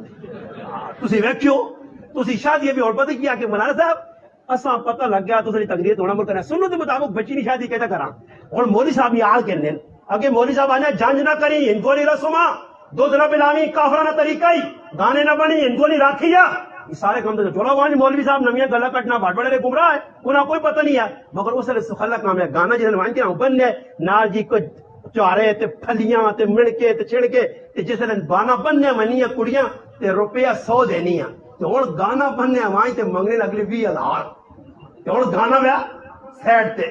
تسی ویکھیو تسی شادی بھی اور پتہ کیا کہ مولانا صاحب اساں پتہ لگ گیا تسی تقریر ہونا مل کرنا سنو دے مطابق بچی نہیں شادی کہتا کراں. اور مولوی صاحب یاد کرنے اگے مولوی صاحب آنے جنج نہ کری ان کو نہیں رسما دودھ نہ پلاوی کافرانہ طریقہ ہی گانے نہ بنی ان کو نہیں راکھیا. یہ سارے کام تو چولا وہاں مولوی صاحب نمیاں گلا کٹنا بڑھ بڑے گمراہ ہے انہاں کوئی پتہ نہیں ہے. مگر اس نے خلا کام ہے گانا جن وہاں کے بننے نال جی کو چارے تے پھلیاں تے مڑکے تے چھڑکے تے جس نے بانا بننے منیاں کڑیاں تے روپیہ 100 دینیاں تے ہن گانا بننے وہاں تے منگنے لگلے 20,000 تے ہن گانا ویا سیٹ تے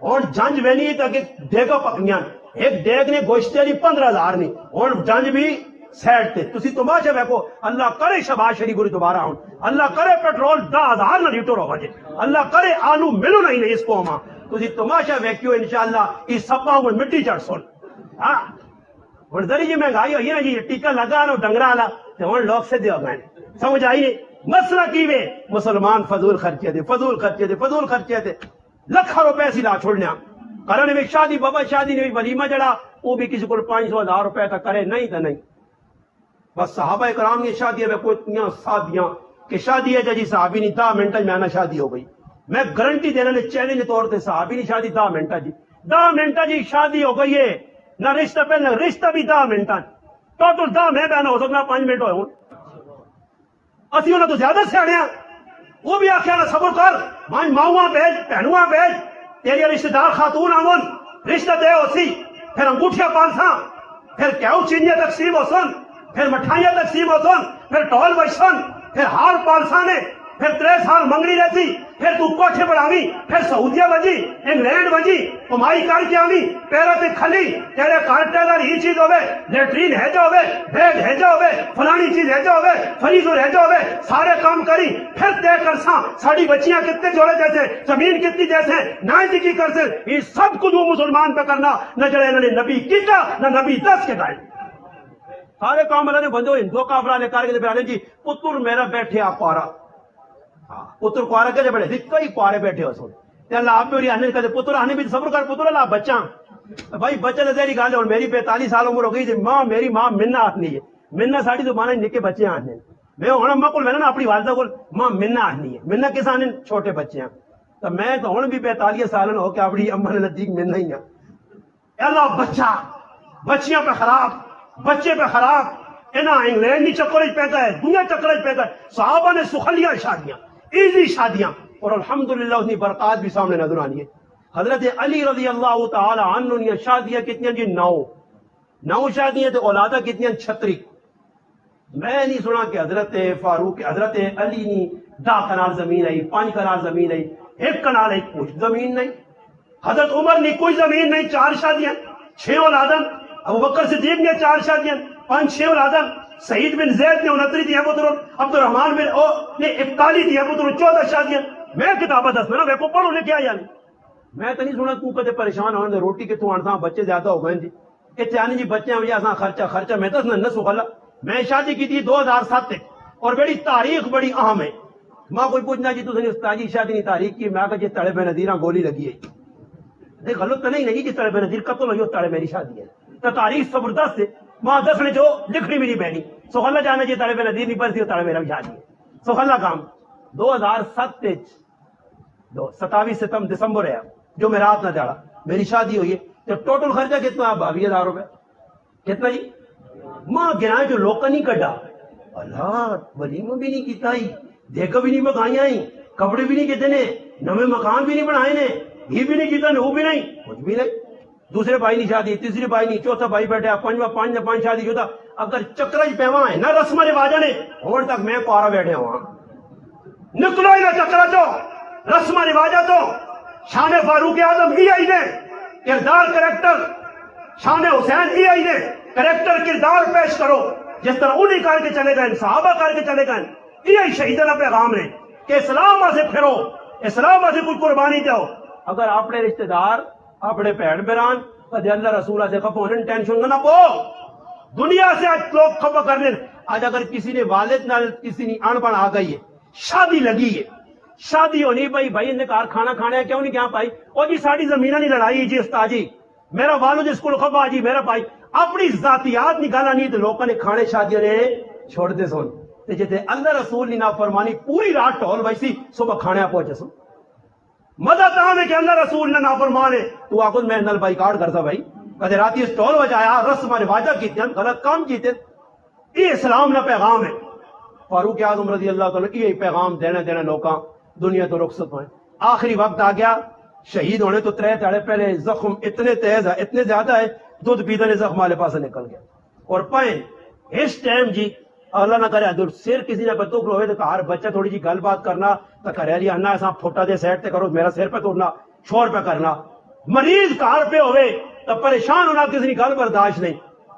ہن جنج وینی تے کہ دیگا پکنیاں ایک دیگ نے گوشتے نہیں 15,000 نہیں ہن جنج بھی سیٹ تے تسی تماشا ویکھو اللہ کرے شہباز شریف گوری دوبارہ آن اللہ کرے پیٹرول 10,000 نہ لیٹر ہو جائے اللہ کرے آلو ملو نہیں اس قوما تسی تماشا ویکھیو انشاءاللہ اس سپاں کو مٹی چڑھ سن ہاں ہن ذری جی مہنگائی ہوئی نا جی ٹیکا لگا نو ڈنگرا والا تے ہن لوگ سے دیو گئے سمجھ آئی نہیں مسئلہ کی وے مسلمان فضول خرچے دے فضول خرچے دے فضول خرچے دے لکھاں روپے سی لا چھوڑنا کرنے میں شادی بابا شادی نے ولیمہ جڑا وہ بھی کسی کو 500,000 روپے تک کرے نہیں تو نہیں بس صحابہ کرام کی شادیاں میں کوئی اتنی سادیاں کہ شادی ہے جی صحابی نہیں 10 منٹ میں نہ شادی ہو گئی میں گارنٹی دینا نے چیلنج طور پہ صحابی نہیں شادی 10 منٹ جی 10 منٹ جی شادی ہو گئی ہے نہ رشتہ پہلے رشتہ بھی 10 منٹ ٹوٹل 10 میں بہن ہو سکتا 5 منٹ ہوئے اسی انہوں تو زیادہ سیانے ہیں وہ بھی آخیا نا صبر کر مان ماؤں بھیج بہنواں بھیج تیری رشتہ دار خاتون آمن رشتہ دے ہو سی پھر انگوٹھیاں پانساں پھر کیوں چینیاں تقسیم ہو سن پھر مٹھائیاں تقسیم ہو سن پھر ٹول بچسن پھر ہار پالسانے پھر 3 سال منگنی رہتی پھر تو کوٹھے پر آوی پھر سعودیہ بجی انگلینڈ بجی کمائی کر کے آوی پیرہ تے کھلی تیرے کارٹیلر ہی چیز ہوئے لیٹرین ہے جو ہوئے بیگ ہے جو ہوئے فلانی چیز ہے جو ہوئے فریزر ہے جو ہوئے سارے کام کری پھر طے کرساں ساڑی بچیاں کتنے جوڑے جیسے زمین کتنی جیسے نائیں کی کر سے یہ سب کو جو مسلمان پہ کرنا نہ جڑے انہوں نے نبی کیتا نہ نبی 10 کے گائے سارے کام اللہ نے بندو ہندو کافرہ نے کار کے بیانے جی پتر میرا بیٹھے آپ پارا پتر کوارا کے بڑے کئی کوارے بیٹھے ہو سن تے اللہ آپ بھی آنے کہتے پتر آنے بھی صبر کر پتر اللہ بچہ بھائی بچہ نے دیر گال ہے اور میری 45 سال عمر ہو گئی تھی ماں میری ماں منہ آتنی ہے منہ ساڑی تو مانا نکے بچے آنے میں ہوں اماں کو میں نا اپنی والدہ کو ماں منہ آتنی ہے منہ کس آنے چھوٹے بچے ہیں تو میں تو ہوں بھی 45 سال ہو کہ اپنی اماں نے نزدیک منہ ہی ہے اللہ بچہ بچیاں پہ خراب بچے پہ خراب انہاں انگلینڈ نہیں چکرج پیدا ہے دنیا چکرج پیدا ہے صحابہ نے سخلیاں شادیاں ایزی شادیاں اور الحمدللہ اتنی برکات بھی سامنے نظر آنی ہے حضرت علی رضی اللہ تعالی عنہ نے شادیاں کتنی جی 9 شادیاں تے اولادہ کتنی 36 میں نہیں سنا کہ حضرت فاروق حضرت علی نے 10 کنال زمین آئی 5 کنال زمین آئی 1 کنال آئی کوئی زمین نہیں حضرت عمر نے کوئی زمین نہیں 4 شادیاں 6 اولاداں ابو بکر صدیق نے 4 شادیاں 5-6 اولاداں سعید بن زید نے 29 دیا پتر عبد الرحمن بن او نے 41 دیا پتر 14 شادیاں میں کتابہ دس میں نا ویکو پڑھو لے کیا یعنی میں تو نہیں سنا تو کدے پریشان ہونے روٹی کتوں آنسا بچے زیادہ ہو گئے جی اتنے آنے جی بچے ہیں اساں خرچہ میں تو نہ سکھلا میں شادی کی تھی 2007 اور بڑی تاریخ بڑی اہم ہے ماں کوئی پوچھنا جی تسی استاجی شادی نہیں تاریخ کی میں کہ جی تڑے بے نظیراں گولی لگی ہے دیکھ غلط تو نہیں لگی جی تڑے بے نظیر قتل ہوئی تڑے میری شادی ہے تو تاریخ زبردست ہے ماں 10 نے جو لکھنی بھی نہیں بہنی سخلا جانا جی تڑے بے نظیر نہیں پڑتی تڑے میرا بھی شادی ہے سخلا کام 2007 27 دسمبر ہے جو میں رات نہ جاڑا میری شادی ہوئی ہے تو ٹوٹل خرچہ کتنا 22,000 روپے کتنا جی ماں گنا جو لوکا نہیں کٹا اللہ ولیمہ بھی نہیں کیتا ہی دیکھا بھی نہیں پکائیاں ہی کپڑے بھی نہیں کیتے نے نوے مکان بھی نہیں بنائے نے یہ بھی نہیں کیتا وہ بھی نہیں کچھ بھی نہیں دوسرے بھائی نہیں شادی تیسری بھائی نہیں چوتھا بھائی بیٹھا 5 شادی جو تھا اگر چکرج پیواں ہے نہ رسم رواجہ نے اور تک میں پارا بیٹھے ہوں نکلو ہی نہ چکرا چو رسم رواجہ تو شان فاروق اعظم ہی آئی نے کردار کریکٹر شان حسین ہی آئی نے کریکٹر کردار پیش کرو جس طرح انہیں کر کے چلے گئے صحابہ کر کے چلے گئے یہی شہیدانہ پیغام ہے کہ اسلام سے پھرو اسلام سے کوئی قربانی دو اگر اپنے رشتہ دار اپنے بہن بران کدے اللہ رسولہ سے خفا ہونے ٹینشن نہ پو دنیا سے آج لوگ خفا کرنے آج اگر کسی نے والد نہ کسی نے ان پڑھ آ گئی ہے شادی لگی ہے شادی ہونی بھائی بھائی نے کار کھانا کھانا ہے کیوں نہیں کیا پائی اور جی ساڑی زمینہ نہیں لڑائی جی استاجی میرا والد اس کو خفا جی میرا بھائی اپنی ذاتیات نکالا نہیں تو لوگوں نے کھانے شادیوں نے چھوڑ دے سن جیسے اللہ رسول نے نافرمانی پوری رات ٹول ویسی صبح کھانے پہنچے سن مزہ تاہم ہے کہ اللہ رسول نے نافرمانے تو آخذ میں نل بائی کارڈ کرتا بھائی کہتے راتی اس ٹول بجایا رسم رواجہ کیتے ہیں غلط کام کیتے یہ اسلام نہ پیغام ہے فاروق اعظم رضی اللہ تعالیٰ یہ پیغام دینے لوکاں دنیا تو رخصت ہوئے آخری وقت آ گیا شہید ہونے تو 3 تاڑے پہلے زخم اتنے تیز ہے اتنے زیادہ ہے دودھ پیتے نے زخم والے پاس نکل گیا اور پائیں اس ٹائم جی اللہ نہ کرے ادھر سر کسی نے بتوک ہوئے تو کہا بچہ تھوڑی جی گل بات کرنا تو کرے جی انا ایسا پھوٹا دے سیٹ تے کرو میرا سر پہ توڑنا شور پہ کرنا مریض کار پہ ہوئے تو پریشان ہونا کسی نے گل برداشت نہیں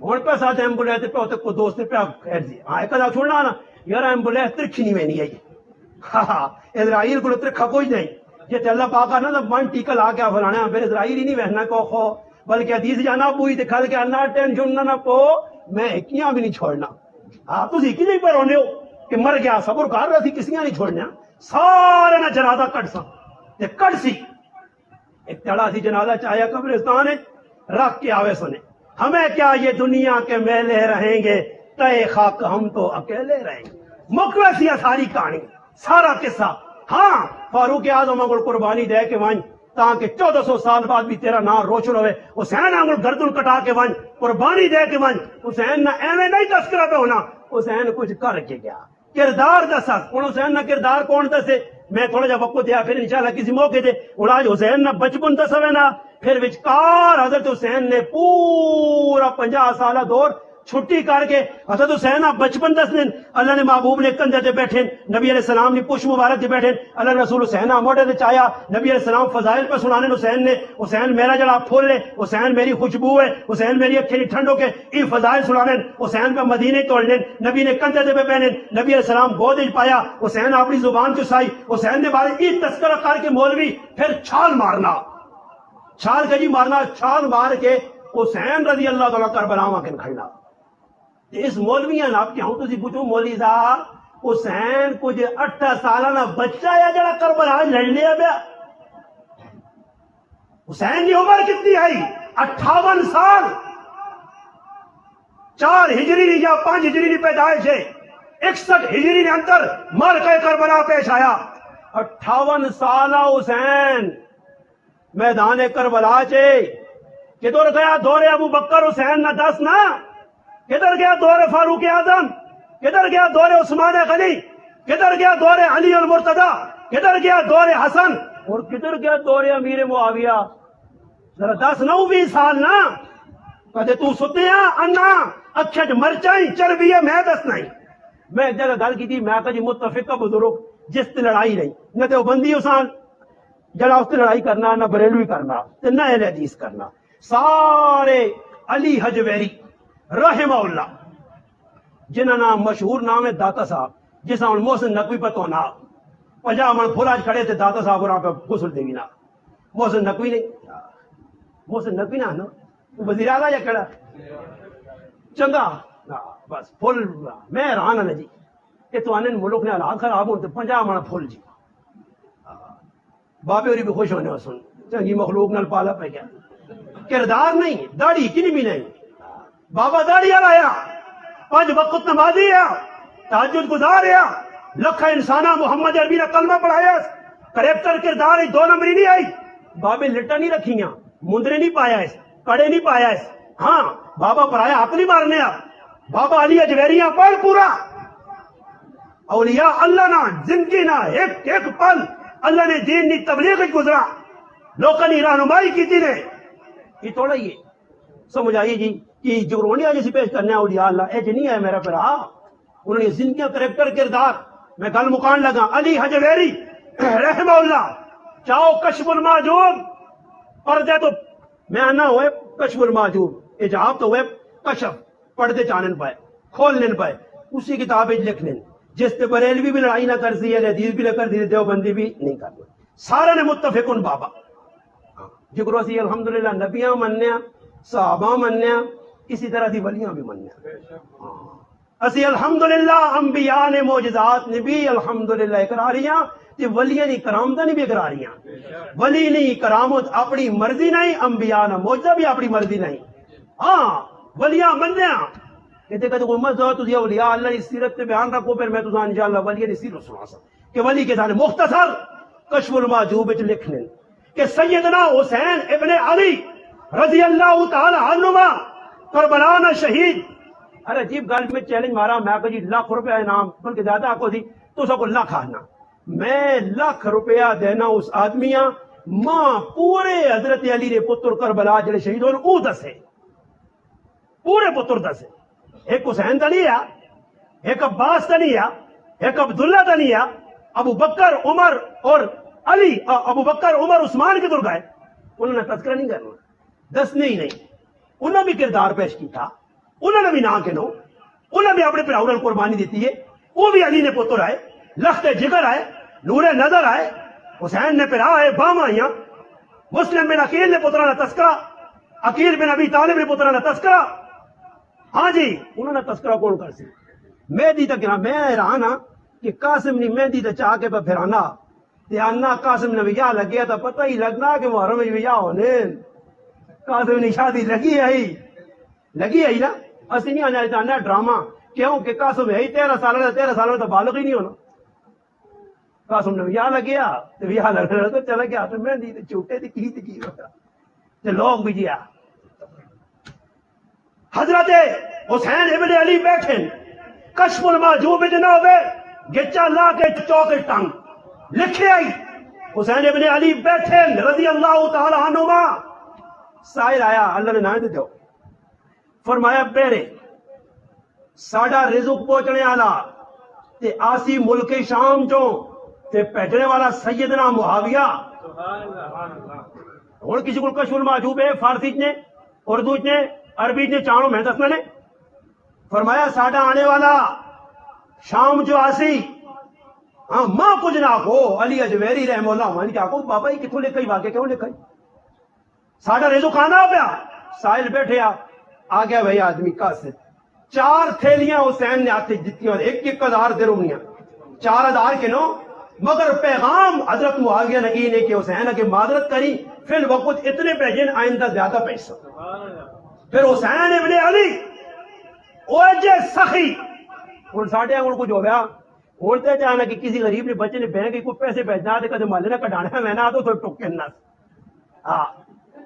ہوں پہ ساتھ ایمبولینس پہ ہوتے کو دوست پہ خیر جی ہاں ایک ادا چھوڑنا نا یار ایمبولینس ترکھی نہیں میں نہیں آئی ہاں اسرائیل کو ترکھا کوئی نہیں یہ اللہ پاک نا تو من ٹیکا لا کے فلانا پھر اسرائیل ہی نہیں بہنا کو خو بلکہ حدیث جانا پوئی کھل کے نہ ٹینشن نہ پو میں کیاں بھی نہیں چھوڑنا ہاں تھی کتنے پہ رونے ہو کہ مر گیا صبر کر رہا تھی کسیاں نہیں چھوڑنا سارے نہ جنازہ کٹ سا کٹ سی ایک تڑا سی جنازہ چاہیا قبرستان رکھ کے آوے سنے ہمیں کیا یہ دنیا کے میلے رہیں گے تے خاک ہم تو اکیلے رہیں گے مکویسی ساری کہانی سارا قصہ ہاں فاروق اعظم کو قربانی دے کے ون تاکہ 1400 سال بعد بھی تیرا نام روشن ہوئے حسین آنگل گردن کٹا کے ون قربانی دے کے ون حسین نہ ایویں نہیں تذکرہ پہ ہونا حسین کچھ کر کے گیا کردار دسا ہوں حسین نہ کردار کون دسے میں تھوڑا جا وقت دیا پھر انشاءاللہ کسی موقع دے اور آج حسین نہ بچپن دسوے نا پھر وچکار حضرت حسین نے پورا 50 سالہ دور چھٹی کر کے حضرت حسین بچپن دس دن اللہ نے محبوب نے کندھے تے بیٹھے نبی علیہ السلام نے پش مبارک تے بیٹھے اللہ رسول حسین موٹے تے چایا نبی علیہ السلام فضائل پہ سنانے حسین نے حسین میرا جڑا پھول ہے حسین میری خوشبو ہے حسین میری اکھیں ٹھنڈو کے ای فضائل سنانے حسین پہ مدینے توڑنے نبی نے کندھے تے پہنے نبی علیہ السلام گود وچ پایا حسین اپنی زبان چسائی حسین نے بارے ای تذکرہ کر کے مولوی پھر چھال مارنا چھال کا جی مارنا چھال مار کے حسین رضی اللہ تعالیٰ کربلا وہاں کن کھڑنا اس مولویاں آپ کیا ہوں تسی پوچھو مولوی صاحب حسین کچھ 8 سالہ نہ بچہ یا جڑا کربلا لڑ لیا بیا حسین کی عمر کتنی آئی 58 سال 4 ہجری نہیں یا 5 ہجری نہیں پیدائش ہے 61 ہجری نے اندر مر کے کربلا پیش آیا 58 سالہ حسین میدان کربلا چے کدھر گیا دور ابو بکر حسین نہ دس نا کدھر گیا دور فاروق اعظم کدھر گیا دور عثمان غنی کدھر گیا دور علی المرتضی کدھر گیا دور حسن اور کدھر گیا دور امیر معاویہ ذرا 10-20 سال نا کدے تو ستیا انا اکھے مرچائیں چربی ہے میں دس نہیں میں ایک جگہ گل کی تھی میں کہا جی متفق بزرگ جس تے لڑائی رہی نہ تے بندی حسین جڑا اس تے لڑائی کرنا نہ بریلوی کرنا تے نہ اہل حدیث کرنا سارے علی حجویری رحمہ اللہ جنہاں نام مشہور نام ہے داتا صاحب جس ہم محسن نقوی پہ تو نا 50 من پھولاج کھڑے تھے داتا صاحب اور پہ غسل دے گی نا محسن نقوی نہیں محسن نقوی نا وزیر اعلیٰ یا کھڑا چنگا بس پھول میں حیران ہوں جی یہ تو آنے ملک نے حالات خراب ہوتے 50 من پھول جی بابے ہوری بھی خوش ہونے ہو سن چنگی مخلوق نال پالا پہ گیا کردار نہیں داڑھی کنی بھی نہیں بابا داڑھی آیا 5 وقت نمازی ہے تہجد گزار ہے لکھا انسانہ محمد عربی نے کلمہ پڑھایا کریکٹر کردار 2 نمبری نہیں آئی بابے لٹا نہیں رکھیاں مندرے نہیں پایا اس کڑے نہیں پایا اس ہاں بابا پڑھایا حق نہیں مارنے بابا علی اجویریاں پڑھ پورا اولیاء اللہ نہ زندگی نہ ایک پل اللہ نے دین نی تبلیغ گزرا لوکاں نی رہنمائی کی نے یہ تھوڑا ہی سمجھ آئیے جی کہ جگرونیا جیسی پیش کرنے اولیاء اللہ اے نہیں ہے میرا پھر انہوں نے زندگی کریکٹر کردار میں گل مکان لگا علی حجویری رحمہ اللہ چاہو کشف المحجوب پردے تو میں آنا ہوئے کشف المحجوب اجاب تو ہوئے کشف پردے چانن پائے کھولنے پائے اسی کتاب لکھنے جس تے بریلوی بھی لڑائی نہ کر سی ہے حدیث بھی نہ کر سی دیوبندی بھی نہیں کرنا سارا نے متفقن بابا جگرو سی الحمدللہ نبیاں منیا صحابہ منیا اسی طرح دی ولیاں بھی منیا اسی الحمدللہ انبیاء نے معجزات نے بھی الحمدللہ اقراریاں تے ولیاں نے کرامتاں نے بھی اقراریاں ولی نہیں کرامت اپنی مرضی نہیں انبیاء نہ معجزہ بھی اپنی مرضی نہیں ہاں ولیاں منیا کہتے کہ امت جو تجھے اولیاء اللہ کی سیرت پہ بیان رکھو پھر میں تجھے انشاءاللہ ولی کی سیرت سنا سکتا کہ ولی کے ساتھ مختصر کشف المحجوب وچ لکھنے کہ سیدنا حسین ابن علی رضی اللہ تعالی عنہما کربلا نہ شہید ارے عجیب گل میں چیلنج مارا میں کہ جی ₹1,00,000 انعام بلکہ زیادہ کو دی تو سب کو لاکھ آنا میں ₹1,00,000 دینا اس آدمیاں ماں پورے حضرت علی نے پتر کربلا جڑے شہید ہوئے او دسے پورے پتر دسے ایک حسین دا نہیں ہے ایک عباس دا نہیں ہے ایک عبداللہ دا نہیں ہے ابو بکر عمر اور علی ابو بکر عمر عثمان کے در گئے انہوں نے تذکرہ نہیں کرنا دسنے ہی نہیں انہوں نے بھی کردار پیش کی تھا انہوں نے بھی نہ کہنو انہوں نے بھی اپنے پراؤ نال قربانی دیتی ہے وہ بھی علی نے پتر آئے لخت جگر آئے نور نظر آئے حسین نے پھر آئے بام آئیاں مسلم بن عقیل نے پترانہ تذکرہ عقیل بن ابی طالب نے پترانہ تذکرہ ہاں جی انہوں نے تذکرہ کون کر سی مہدی تک میں حیران ہاں کہ قاسم نے مہندی تے چاہ کے پھرانا تے آنا قاسم نے ویاہ لگیا تو پتہ ہی لگنا کہ محرم میں ویاہ ہونے قاسم نے شادی لگی ہے نا اسی نہیں آنا چاہنا ڈرامہ کیوں کہ قاسم ہے 13 سال میں تو بالغ ہی نہیں ہونا قاسم نے ویاہ لگیا تو ویاہ لگنا تو چلا گیا تو مہندی تے چوٹے تے کی ہوتا تے لوگ بھی جیا حضرت حسین ابن علی بیٹھے کشف المحجوب جناب گچا لا کے چوکے ٹنگ لکھے آئی حسین ابن علی بیٹھے رضی اللہ تعالی عنہما سائر آیا اللہ نے نائے دیتے ہو فرمایا بیرے ساڑا رزق پہنچنے آلا تے آسی ملک شام چوں تے پیٹنے والا سیدنا معاویہ اور کسی کو کشف المحجوب ہے فارسی نے اردو نے عربی نے چانوں میں دسنا نے فرمایا ساڑا آنے والا شام جو آسی ہاں ماں کچھ نہ کو علی اجمیری رحمہ اللہ مانی کیا کو بابا ہی کتوں لکھائی واقعہ کیوں لکھائی ساڑا ریزو کھانا پیا سائل بیٹھے آ گیا بھائی آدمی کا سے 4 تھیلیاں حسین نے آتے جتنی اور 1,000 درہمیاں 4,000 کے نو مگر پیغام حضرت معاویہ نے کہ حسین کے معذرت کری فی الوقت اتنے پیجن آئندہ زیادہ پیسہ پھر حسین ابن علی اوجے سخی اور ساڑھے انہوں کو جو گیا بولتے چاہنا کہ کسی غریب نے بچے نے بہن کے کوئی پیسے بھیجنا دے کدے مالے نہ کٹانا میں نہ تو تھوڑے ٹوکے نہ ہاں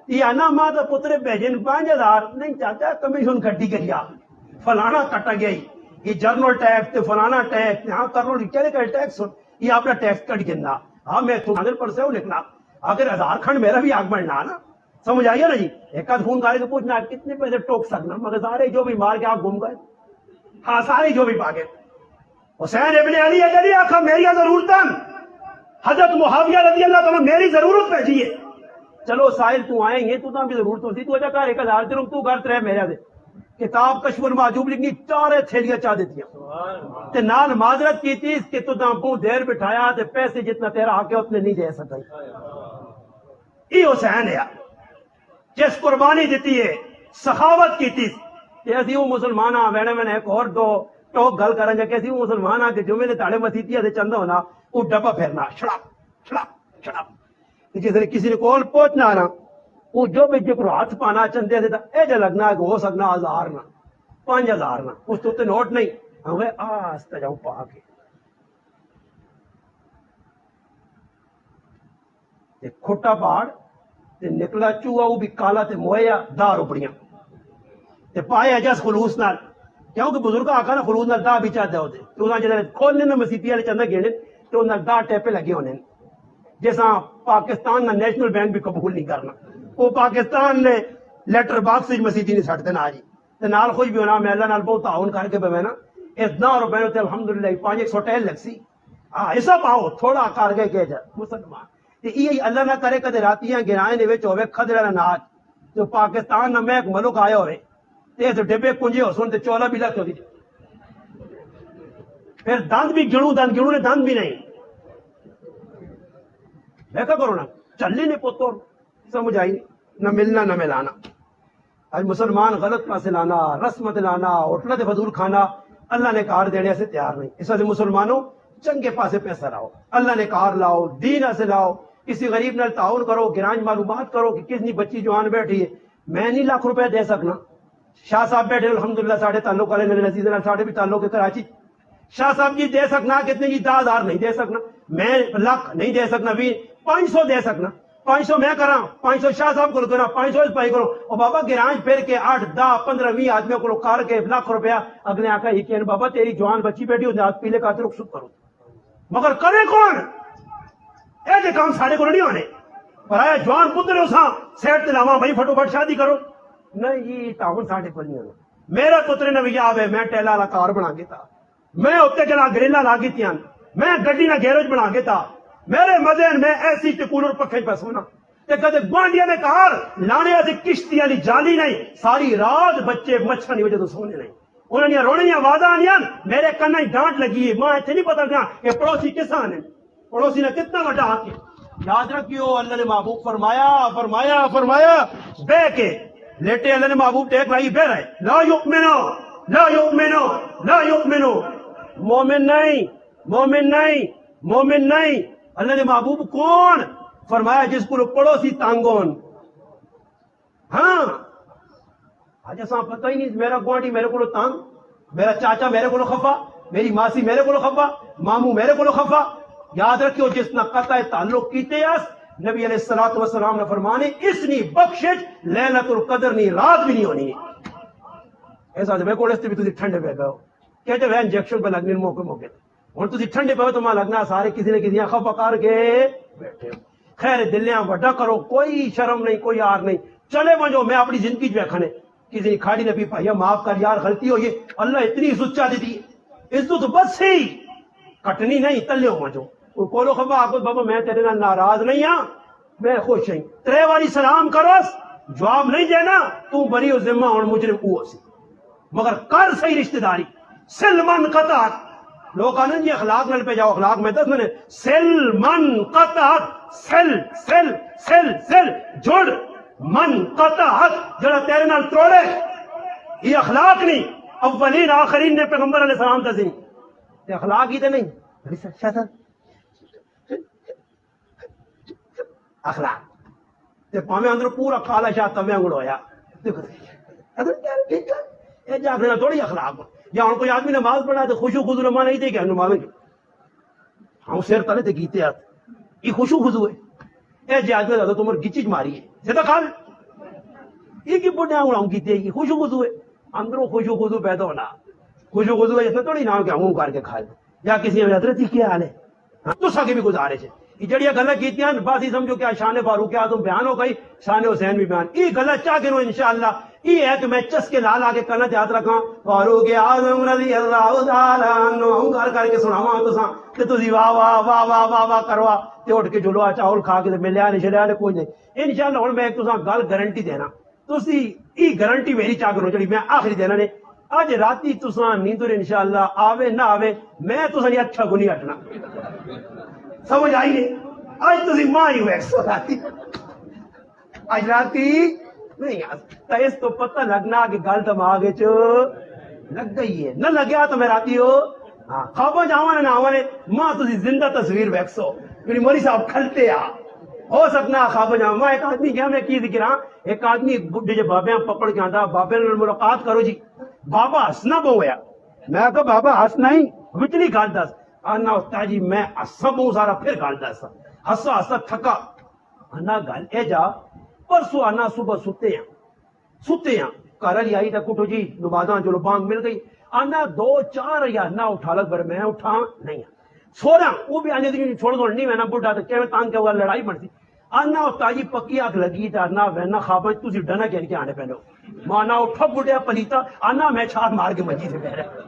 یہ آنا ماں تو پترے بھیجن 5,000 نہیں چاہتا کمیشن کٹی کریا فلانا کٹا گیا یہ جرنل ٹیکس تے فلانا ٹیکس یہاں کرنل ریچارے کا ٹیکس یہ اپنا ٹیکس کٹ گنا ہاں میں 100 سے ہوں لکھنا اگر 1000 کھنڈ میرا بھی آگ بڑھنا نا سمجھ آئیے نا جی ایک آدھ فون کارے کو پوچھنا کتنے پیسے ٹوک سکنا مگر سارے جو بھی مار کے آگ گھوم گئے ہاں سارے جو بھی پاگے حسین ابن علی اجلی آخا میری ضرورتاً حضرت معاویہ رضی اللہ تعالیٰ میری ضرورت بھیجیے چلو سائل تو آئیں گے تو بھی ضرورت ہوتی تو اجا کر 1,000 درہم تو گھر رہے میرے سے کتاب کشف المحجوب لکھنی 4 تھیلیاں چاہ دیتی ہیں تے نال معذرت کی تھی کہ تو کو دیر بٹھایا تے پیسے جتنا تیرا حق ہے اتنے نہیں دے سکتا یہ حسین ہے جس قربانی دیتی ہے سخاوت کی تھی کہ اسی وہ مسلمان وینے میں ایک اور دو ٹوک گل کریں جا کہ اسی وہ مسلمان کے جمعے نے تاڑے مسیتیا سے چندہ ہونا وہ ڈبا پھیرنا چھڑپ جس نے کسی نے کول پہنچنا نا وہ جو بھی جکر ہاتھ پانا چندے دیتا اے جا لگنا ہے کہ ہو سکنا 1,000 نا 5,000 نا اس تو تے نوٹ نہیں ہمیں آستا جاؤ پا کے کھٹا پہاڑ تے نکلا چوہا وہ بھی کالا تے مویا 10 روپڑیاں تے پایا جس خلوص نال کیونکہ بزرگ آقا نا خلوص نال 10 بھی چاہتے ہوتے تو انہاں جدے کھولنے نے مسیتی والے چندہ گینے تو انہاں 10 ٹیپے لگے ہونے جیسا پاکستان نا نیشنل بینک بھی قبول نہیں کرنا وہ پاکستان نے لیٹر باکس مسیتی نہیں سٹ دینا جی تے نال خوش بھی ہونا میں اللہ نال بہت تعاون کر کے میں نا اس 10 روپے تے الحمدللہ 500 ٹیل لگ سی ہاں ایسا پاؤ تھوڑا کر کے کہ جا مسلمان تے یہ اللہ نہ کرے کدے راتیاں گرائیں دے وچ ہوے کھدڑا ناچ تو پاکستان نہ میں ایک ملک آیا ہوئے تے ڈبے کنجے ہو سن تے چولا بھی لگ ہوتی پھر دند بھی گنو نے دند بھی نہیں میں کیا کروں نا چلنے نے پتر سمجھ آئی نہ ملنا نہ ملانا آج مسلمان غلط پاسے لانا رسمت لانا ہوٹل دے فضول کھانا اللہ نے کار دینے سے تیار نہیں اس وجہ مسلمانوں چنگے پاسے پیسہ لاؤ اللہ نے کار لاؤ دین سے لاؤ کسی غریب نال تعاون کرو گرانج معلومات کرو کہ کس نی بچی جوان بیٹھی ہے میں نہیں لاکھ روپے دے سکنا شاہ صاحب بیٹھے الحمدللہ ساڑھے تعلق والے میرے نزیز ساڑھے بھی تعلق ہے کراچی شاہ صاحب جی دے سکنا کتنے جی 10,000 نہیں دے سکنا میں لاکھ نہیں دے سکنا بھی 500 دے سکنا 500 میں کراں 500 شاہ صاحب کو کرا 500 اس پائی کرو اور بابا گرانج پھر کے 8 10 15 20 آدمیوں کو کار کے لاکھ روپیہ اگلے آقا ہی کہ بابا تیری جوان بچی بیٹھی ہو ہاتھ پیلے کا رخصت کرو مگر کرے کون ایسے کام ساڑھے کو نہیں ہونے پر آیا جوان پتر اساں سیٹ تلاواں بھائی پھٹو پھٹ شادی کرو نہیں یہ تعاون ساڑھے کو نہیں ہونا میرا پتر نے بھی آوے میں ٹیلا والا کار بنا کے تھا میں اتنے چلا گریلا لا گیتیاں میں گڈی نہ گیروج بنا کے تھا میرے مزے میں ایسی تے کولر پکھے پہ سونا تے کدے گوانڈیاں نے کہار لانے سے کشتی والی جالی نہیں، ساری رات بچے مچھر نہیں وجہ تو سونے نہیں، انہوں نے رونے آوازاں آنیاں، میرے کن ڈانٹ لگی ہے، ماں ایتھے نہیں پتہ لگا کہ پڑوسی کسان ہیں، پڑوسی نے کتنا بڑا حق ہے۔ یاد رکھیو اللہ نے محبوب فرمایا بے کے لیٹے، اللہ نے محبوب ٹیک لائی بے رہے، لا یؤمنو مومن نہیں۔ اللہ نے محبوب کون فرمایا؟ جس کو پڑوسی تانگون۔ ہاں آج ایسا پتہ ہی نہیں، میرا گوانڈی میرے کو تانگ، میرا چاچا میرے کو خفا، میری ماسی میرے کو خفا، ماموں میرے کو خفا۔ یاد رکھو جس نہ قطع تعلق کیتے اس نبی علیہ الصلوۃ والسلام نے فرمانے اس نی بخشش لیلۃ القدر نی رات بھی نہیں ہونی۔ ایسا میں کو رستے بھی تسی ٹھنڈے پہ گئے ہو، کہتے ہیں انجیکشن پہ لگنے موقع ہوں تسی ٹھنڈے پہ ہو تو ماں لگنا سارے کسی نے کسی خفا کر کے بیٹھے ہو۔ خیر دلیاں وڈا کرو، کوئی شرم نہیں، کوئی آر نہیں، چلے وجو میں اپنی زندگی جو کھانے کسی نے کھاڑی نے بھی پایا معاف کر یار غلطی ہوئی، اللہ اتنی سچا دی دی عزت بس ہی کٹنی نہیں، تلے ہو وجو کولو خبا آپ بابا میں تیرے نال ناراض نہیں ہاں، میں خوش ہوں، ترے واری سلام کروس جواب نہیں دینا تو بری و ذمہ اور مجرم او سی، مگر کر صحیح رشتہ داری۔ سلمن قطعت لوگ آنے جی اخلاق نل پہ جاؤ، اخلاق میں دس سلمن قطعت سل جڑ من قطعت جڑا تیرے نال توڑے، یہ اخلاق نہیں۔ اولین آخرین نے پیغمبر علیہ السلام تا تے اخلاق ہی تے نہیں اخلاق تے پاویں اندر پورا کالا شاہ تمے انگڑ ہویا، یہ جاگنا تھوڑی اخلاق۔ یا ہوں کوئی آدمی نماز پڑھا تو خوشو خضو نما نہیں دے گا نماز ہوں سیر تلے تے گیتے آت یہ خوشو خضو ہے، اے جی آدمی دادا تمہر گچی ماری ہے زیادہ کھال یہ کی بڑھنے آنگڑ ہوں گیتے یہ خوشو خضو ہے، اندروں خوشو خضو پیدا ہونا، خوشو خضو ہے جتنا تھوڑی نام کہ ہوں کر کے کھال یا کسی میں حضرت کیا حال ہے تو ساکے بھی گزارش ہے۔ یہ جڑیاں گلہ کیتی ہیں باسی سمجھو کیا شان فاروق اعظم بیان ہو گئی، شان حسین بھی بیان، یہ گلہ چاہ کے نو انشاءاللہ یہ ہے کہ میں چس کے لال آگے کرنا یاد رکھاں فاروق اعظم رضی اللہ تعالیٰ عنہ ہوں کر کے سناواں تو ساں تے تسی واہ واہ واہ واہ واہ واہ کروا تے اٹھ کے جلوا چاول کھا کے ملیا نہیں چلیا نے کوئی نہیں۔ انشاءاللہ ہن میں تساں گل گارنٹی دینا، تسی یہ گارنٹی میری چاہ کرو جڑی میں آخری دینا نے اج راتی تساں نیندر انشاءاللہ آوے نہ آوے میں تساں دی اچھا کو نہیں ہٹنا، سمجھ آئی نہیں؟ آج تسی ماں ہی ویکسو راتی آج راتی نہیں تو اس تو پتہ لگنا کہ گل دماغ لگ گئی ہے، نہ لگیا تو میں راتی ہو خواباں جاواں نہ آواں ماں تسی زندہ تصویر ویکسو میری موری صاحب کھلتے آ ہو سکنا خواب جاواں۔ میں ایک آدمی گیا میں کی ذکر ہاں، ایک آدمی بڈھے جو بابے پکڑ کے آندا بابے نال ملاقات کرو جی، بابا ہسنا پو گیا، میں کہا بابا ہسنا ہی وچلی گل دس، آنا استاد جی میں ہسا بہت سارا پھر گل دس ہسا ہسا تھکا، آنا گل اے جا پرسوں آنا صبح ستے ہیں گھر والی آئی تو کٹو جی نمازاں چلو بانگ مل گئی، آنا 2-4 یا نہ اٹھا لگ پر میں اٹھا نہیں سو رہا وہ بھی آنے دی چھوڑ دو نہیں میں نہ بڈھا تو کیویں تانگ کے ہوگا لڑائی بنتی آنا استاد جی پکی آنکھ لگی تو آنا وینا خواباں تسی ڈنا کہن کے آنے پہنو مانا اٹھا بڈھیا پلیتا آنا میں چھال مار کے مجی سے بہ رہا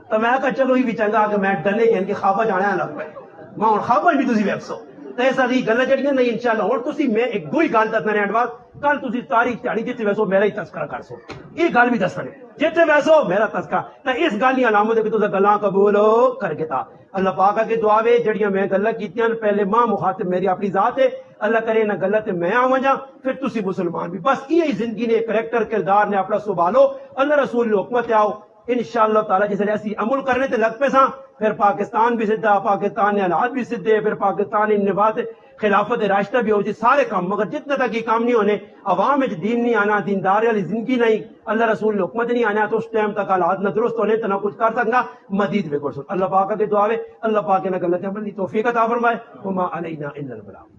تو میں کہا چلو یہ بھی چنگا کہ میں ڈنے کہن کے خواباں جانے لگ پہ ماں ہوں خواباں بھی تسی ویکسو تو ایسا دی گلیں جڑیاں نہیں انشاءاللہ اور تسی میں ایک دوئی گل دسنا رہے بعد کل تسی ساری تیاری جتنے ویسو میرا ہی تذکرہ کر سو یہ گل بھی دسنا جتنے ویسو میرا تذکرہ تو اس گل کی علامت ہے کہ تسا گلاں قبول کر کے تا اللہ پاک کے دعا وے جڑیاں میں گلاں کیتیاں پہلے ماں مخاطب میری اپنی ذات ہے اللہ کرے نہ غلط میں آواں جا پھر تسی مسلمان بھی بس یہی زندگی نے کریکٹر کردار نے اپنا سنبھالو اللہ رسول کی حکمت آؤ انشاءاللہ تعالی جس طرح ایسی عمل کرنے تے لگ پہ ساں پھر پاکستان بھی سدھا پاکستان نے حالات بھی سدھے پھر پاکستان نبات خلافت راشدہ بھی ہو جی سارے کام مگر جتنے تک یہ کام نہیں ہونے عوام میں دین نہیں آنا دیندار والی زندگی نہیں اللہ رسول نے حکمت نہیں آنا تو اس ٹائم تک حالات نہ درست ہونے تو نہ کچھ کر سکنا مزید بھی کر سکتا اللہ پاک کے دعا ہے اللہ پاک نے غلط عمل کی توفیق عطا فرمائے وما علینا الا البلاغ